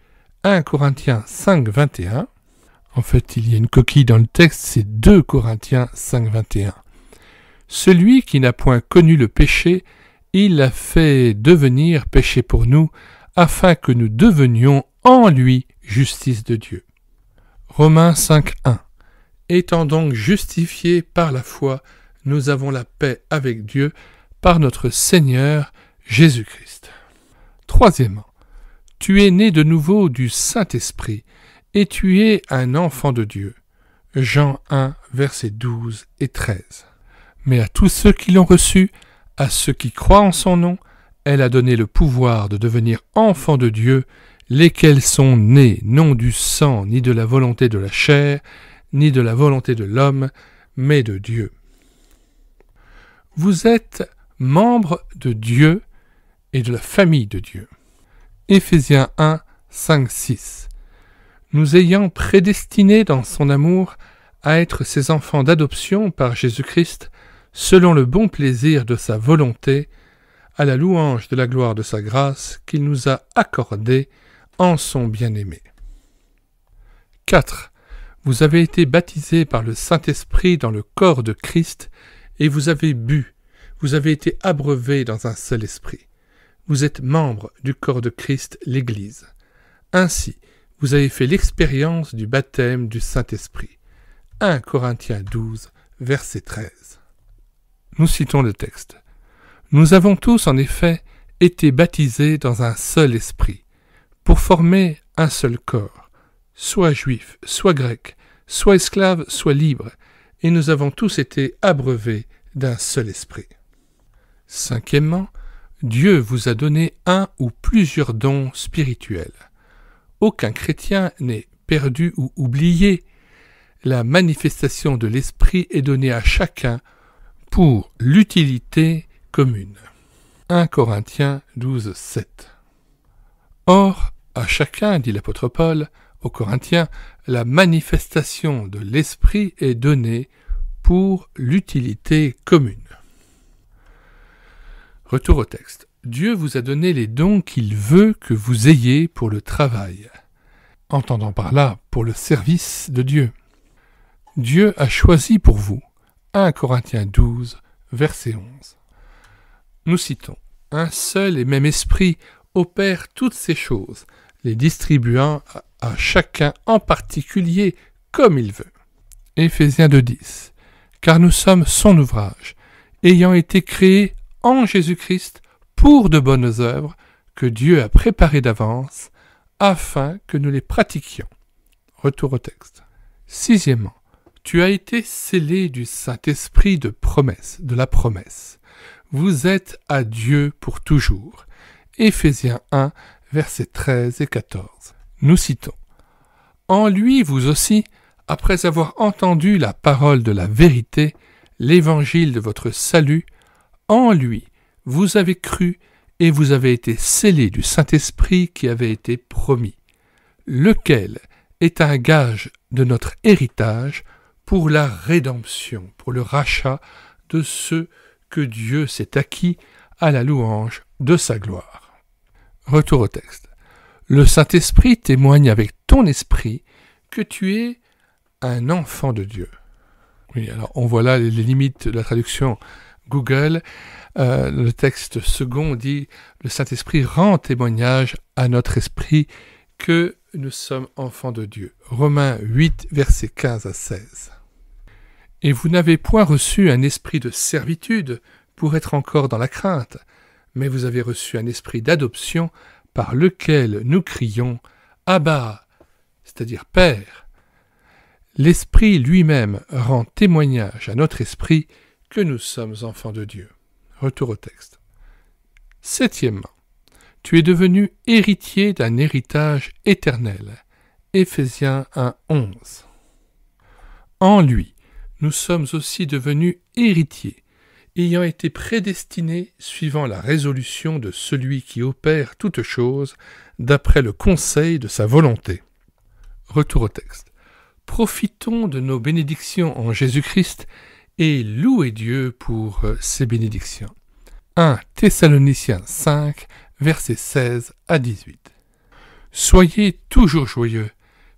1 Corinthiens 5, 21. En fait, il y a une coquille dans le texte, c'est 2 Corinthiens 5, 21. Celui qui n'a point connu le péché, il l'a fait devenir péché pour nous, afin que nous devenions en lui justice de Dieu. Romains 5, 1. Étant donc justifiés par la foi, nous avons la paix avec Dieu par notre Seigneur Jésus-Christ. Troisièmement, tu es né de nouveau du Saint-Esprit, et tu es un enfant de Dieu. Jean 1, versets 12 et 13. Mais à tous ceux qui l'ont reçu, à ceux qui croient en son nom, elle a donné le pouvoir de devenir enfants de Dieu, lesquels sont nés non du sang, ni de la volonté de la chair, ni de la volonté de l'homme, mais de Dieu. Vous êtes membres de Dieu et de la famille de Dieu. Éphésiens 1, 5, 6. Nous ayant prédestinés dans son amour à être ses enfants d'adoption par Jésus-Christ, selon le bon plaisir de sa volonté, à la louange de la gloire de sa grâce qu'il nous a accordée en son bien-aimé. 4. Vous avez été baptisés par le Saint-Esprit dans le corps de Christ, et vous avez bu, vous avez été abreuvés dans un seul esprit. Vous êtes membres du corps de Christ, l'Église. Ainsi, vous avez fait l'expérience du baptême du Saint-Esprit. 1 Corinthiens 12, verset 13. Nous citons le texte. Nous avons tous, en effet, été baptisés dans un seul esprit, pour former un seul corps, soit juif, soit grec, soit esclave, soit libre, et nous avons tous été abreuvés d'un seul esprit. 5. Dieu vous a donné un ou plusieurs dons spirituels. Aucun chrétien n'est perdu ou oublié. La manifestation de l'esprit est donnée à chacun pour l'utilité commune. 1 Corinthiens 12, 7. Or, à chacun, dit l'apôtre Paul, aux Corinthiens, la manifestation de l'esprit est donnée pour l'utilité commune. Retour au texte. Dieu vous a donné les dons qu'il veut que vous ayez pour le travail, entendant par là pour le service de Dieu. Dieu a choisi pour vous. 1 Corinthiens 12, verset 11. Nous citons. Un seul et même esprit opère toutes ces choses, les distribuant à chacun en particulier comme il veut. Éphésiens 2,10. Car nous sommes son ouvrage, ayant été créés en Jésus-Christ pour de bonnes œuvres que Dieu a préparées d'avance, afin que nous les pratiquions. Retour au texte. 6. Tu as été scellé du Saint-Esprit de la promesse. Vous êtes à Dieu pour toujours. Éphésiens 1, versets 13 et 14. Nous citons. En lui, vous aussi, après avoir entendu la parole de la vérité, l'évangile de votre salut, en lui, vous avez cru et vous avez été scellés du Saint-Esprit qui avait été promis, lequel est un gage de notre héritage pour la rédemption, pour le rachat de ceux que Dieu s'est acquis à la louange de sa gloire. Retour au texte. Le Saint-Esprit témoigne avec ton esprit que tu es un enfant de Dieu. Oui, alors on voit là les limites de la traduction Google. Le texte second dit « Le Saint-Esprit rend témoignage à notre esprit que nous sommes enfants de Dieu. » Romains 8, versets 15 à 16. Et vous n'avez point reçu un esprit de servitude pour être encore dans la crainte, mais vous avez reçu un esprit d'adoption par lequel nous crions « Abba », c'est-à-dire « Père ». L'Esprit lui-même rend témoignage à notre esprit que nous sommes enfants de Dieu. Retour au texte. 7. Tu es devenu héritier d'un héritage éternel. Éphésiens 1, 11. En lui, nous sommes aussi devenus héritiers, ayant été prédestinés suivant la résolution de celui qui opère toutes choses d'après le conseil de sa volonté. Retour au texte. Profitons de nos bénédictions en Jésus-Christ et louez Dieu pour ses bénédictions. 1 Thessaloniciens 5, versets 16 à 18. Soyez toujours joyeux,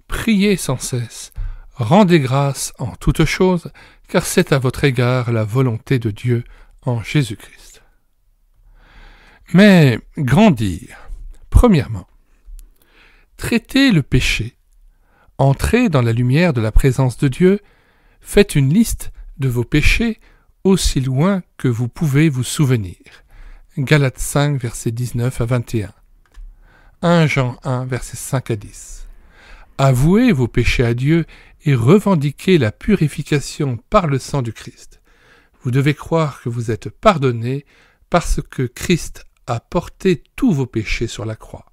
priez sans cesse, rendez grâce en toutes choses, car c'est à votre égard la volonté de Dieu en Jésus-Christ. Mais grandir. Premièrement, traitez le péché. Entrez dans la lumière de la présence de Dieu, faites une liste de vos péchés aussi loin que vous pouvez vous souvenir. Galates 5, versets 19 à 21. 1 Jean 1, versets 5 à 10. Avouez vos péchés à Dieu et revendiquez la purification par le sang du Christ. Vous devez croire que vous êtes pardonnés parce que Christ a porté tous vos péchés sur la croix.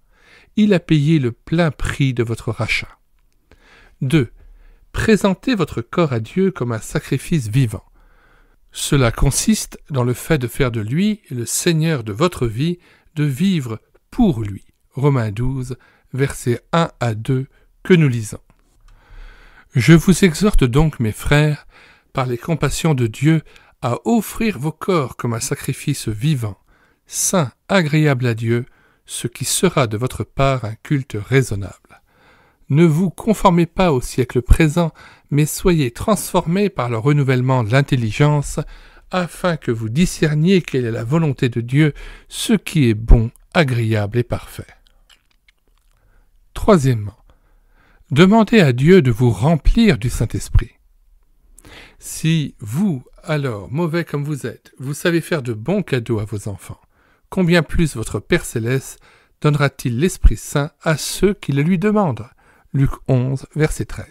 Il a payé le plein prix de votre rachat. 2. Présentez votre corps à Dieu comme un sacrifice vivant. Cela consiste dans le fait de faire de lui le Seigneur de votre vie, de vivre pour lui. Romains 12, versets 1 à 2, que nous lisons. Je vous exhorte donc, mes frères, par les compassions de Dieu, à offrir vos corps comme un sacrifice vivant, saint, agréable à Dieu, ce qui sera de votre part un culte raisonnable. Ne vous conformez pas au siècle présent, mais soyez transformés par le renouvellement de l'intelligence, afin que vous discerniez quelle est la volonté de Dieu, ce qui est bon, agréable et parfait. Troisièmement, demandez à Dieu de vous remplir du Saint-Esprit. Si vous, alors, mauvais comme vous êtes, vous savez faire de bons cadeaux à vos enfants, combien plus votre Père Céleste donnera-t-il l'Esprit Saint à ceux qui le lui demandent ? Luc 11, verset 13.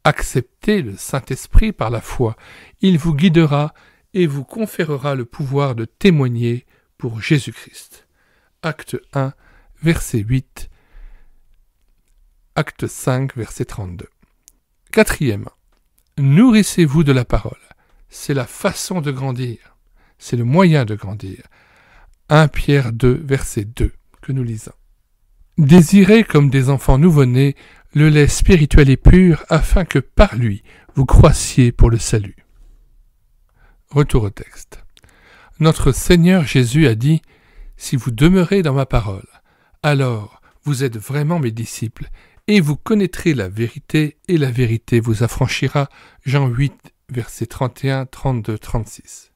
Acceptez le Saint-Esprit par la foi, il vous guidera et vous conférera le pouvoir de témoigner pour Jésus-Christ. Acte 1, verset 8, Acte 5, verset 32. Quatrièmement, nourrissez-vous de la parole. C'est la façon de grandir, c'est le moyen de grandir. 1 Pierre 2, verset 2, que nous lisons. Désirez comme des enfants nouveau-nés le lait spirituel et pur, afin que par lui vous croissiez pour le salut. Retour au texte. Notre Seigneur Jésus a dit « Si vous demeurez dans ma parole, alors vous êtes vraiment mes disciples, et vous connaîtrez la vérité, et la vérité vous affranchira. » Jean 8, versets 31, 32, 36.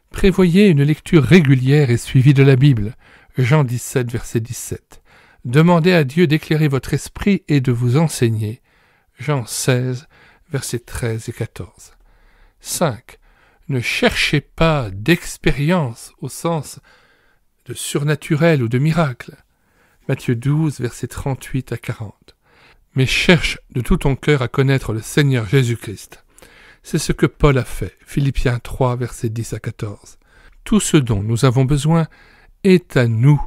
Prévoyez une lecture régulière et suivie de la Bible. Jean 17, verset 17. Demandez à Dieu d'éclairer votre esprit et de vous enseigner. Jean 16, versets 13 et 14. 5. Ne cherchez pas d'expérience au sens de surnaturel ou de miracle. Matthieu 12, versets 38 à 40. Mais cherche de tout ton cœur à connaître le Seigneur Jésus-Christ. C'est ce que Paul a fait. Philippiens 3, versets 10 à 14. Tout ce dont nous avons besoin est à nous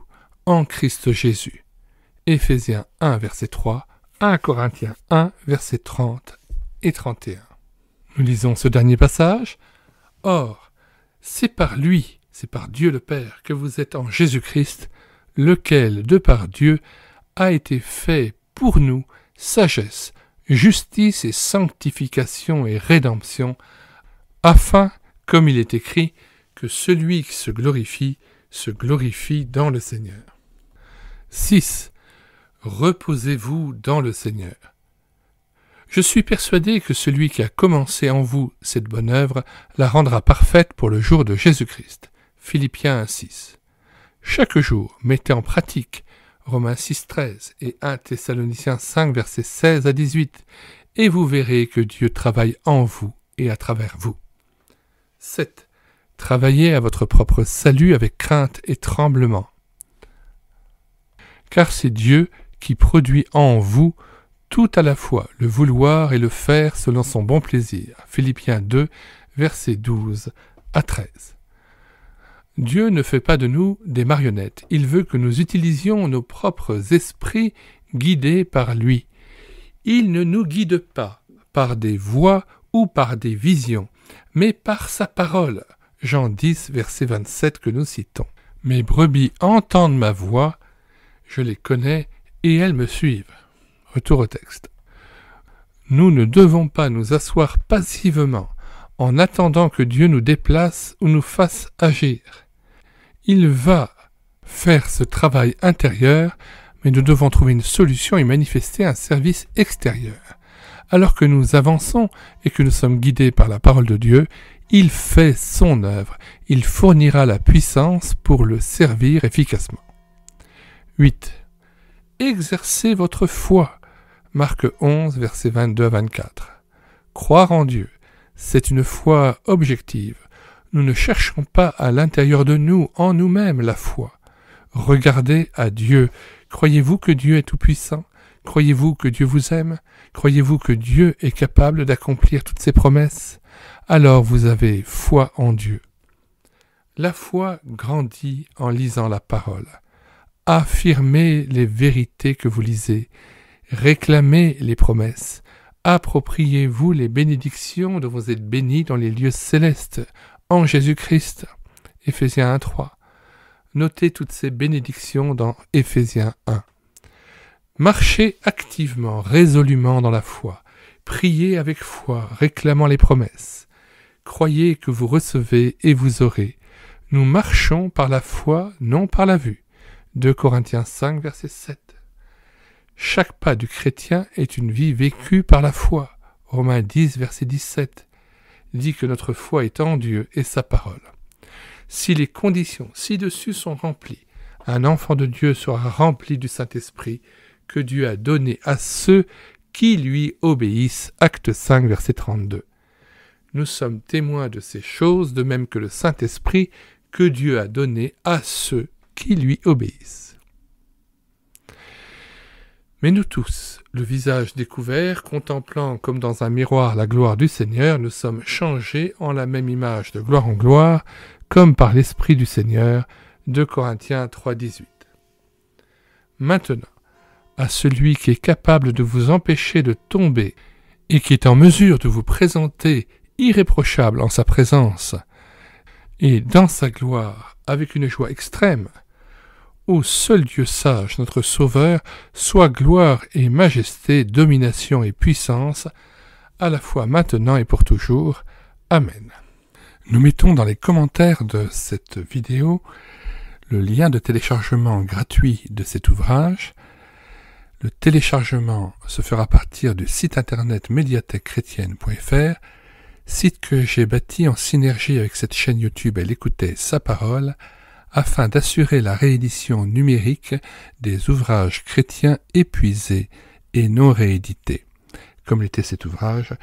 en Christ Jésus. Éphésiens 1, verset 3, 1 Corinthiens 1, verset 30 et 31. Nous lisons ce dernier passage. « Or, c'est par lui, c'est par Dieu le Père, que vous êtes en Jésus-Christ, lequel, de par Dieu, a été fait pour nous sagesse, justice et sanctification et rédemption, afin, comme il est écrit, que celui qui se glorifie dans le Seigneur. » 6. Reposez-vous dans le Seigneur. Je suis persuadé que celui qui a commencé en vous cette bonne œuvre la rendra parfaite pour le jour de Jésus-Christ. Philippiens 1, 6. Chaque jour, mettez en pratique Romains 6, 13 et 1 Thessaloniciens 5, versets 16 à 18, et vous verrez que Dieu travaille en vous et à travers vous. 7. Travaillez à votre propre salut avec crainte et tremblement. Car c'est Dieu qui produit en vous tout à la fois le vouloir et le faire selon son bon plaisir. Philippiens 2, versets 12 à 13. Dieu ne fait pas de nous des marionnettes. Il veut que nous utilisions nos propres esprits guidés par lui. Il ne nous guide pas par des voix ou par des visions, mais par sa parole. Jean 10, verset 27 que nous citons. Mes brebis entendent ma voix, je les connais et elles me suivent. Retour au texte. Nous ne devons pas nous asseoir passivement en attendant que Dieu nous déplace ou nous fasse agir. Il va faire ce travail intérieur, mais nous devons trouver une solution et manifester un service extérieur. Alors que nous avançons et que nous sommes guidés par la parole de Dieu, il fait son œuvre, il fournira la puissance pour le servir efficacement. 8. Exercez votre foi. Marc 11, versets 22 à 24. Croire en Dieu, c'est une foi objective. Nous ne cherchons pas à l'intérieur de nous, en nous-mêmes, la foi. Regardez à Dieu. Croyez-vous que Dieu est tout-puissant? Croyez-vous que Dieu vous aime? Croyez-vous que Dieu est capable d'accomplir toutes ses promesses? Alors vous avez foi en Dieu. La foi grandit en lisant la parole. Affirmez les vérités que vous lisez. Réclamez les promesses. Appropriez-vous les bénédictions dont vous êtes bénis dans les lieux célestes, en Jésus-Christ. Éphésiens 1, 3. Notez toutes ces bénédictions dans Éphésiens 1. Marchez activement, résolument dans la foi. Priez avec foi, réclamant les promesses. Croyez que vous recevez et vous aurez. Nous marchons par la foi, non par la vue. 2 Corinthiens 5, verset 7. Chaque pas du chrétien est une vie vécue par la foi. Romains 10, verset 17, dit que notre foi est en Dieu et sa parole. Si les conditions ci-dessus sont remplies, un enfant de Dieu sera rempli du Saint-Esprit que Dieu a donné à ceux qui lui obéissent. Acte 5, verset 32. Nous sommes témoins de ces choses, de même que le Saint-Esprit que Dieu a donné à ceux qui lui obéissent. Mais nous tous, le visage découvert, contemplant comme dans un miroir la gloire du Seigneur, nous sommes changés en la même image de gloire en gloire, comme par l'Esprit du Seigneur. 2 Corinthiens 3, 18. Maintenant, à celui qui est capable de vous empêcher de tomber et qui est en mesure de vous présenter irréprochable en sa présence et dans sa gloire avec une joie extrême, au seul Dieu sage, notre Sauveur, soit gloire et majesté, domination et puissance, à la fois maintenant et pour toujours. Amen. Nous mettons dans les commentaires de cette vidéo le lien de téléchargement gratuit de cet ouvrage. Le téléchargement se fera à partir du site internet médiathèquechrétienne.fr, site que j'ai bâti en synergie avec cette chaîne YouTube Elle écoutait sa parole, afin d'assurer la réédition numérique des ouvrages chrétiens épuisés et non réédités. Comme l'était cet ouvrage,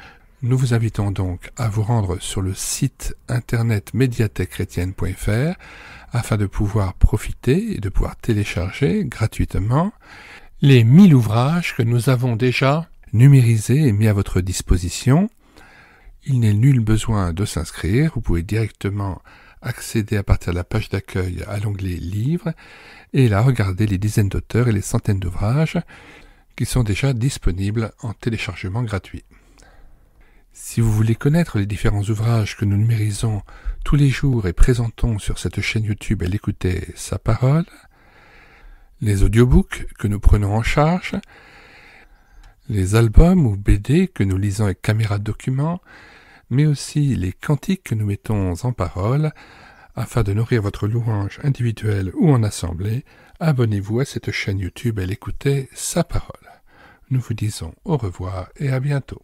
nous vous invitons donc à vous rendre sur le site internet médiathèquechrétienne.fr afin de pouvoir profiter et de pouvoir télécharger gratuitement les 1000 ouvrages que nous avons déjà numérisés et mis à votre disposition. Il n'est nul besoin de s'inscrire, vous pouvez directement accéder à partir de la page d'accueil à l'onglet Livres et là regarder les dizaines d'auteurs et les centaines d'ouvrages qui sont déjà disponibles en téléchargement gratuit. Si vous voulez connaître les différents ouvrages que nous numérisons tous les jours et présentons sur cette chaîne YouTube Elle écoutait sa parole, les audiobooks que nous prenons en charge, les albums ou BD que nous lisons avec caméra de document, mais aussi les cantiques que nous mettons en parole, afin de nourrir votre louange individuelle ou en assemblée, abonnez-vous à cette chaîne YouTube Elle écoutait sa parole. Nous vous disons au revoir et à bientôt.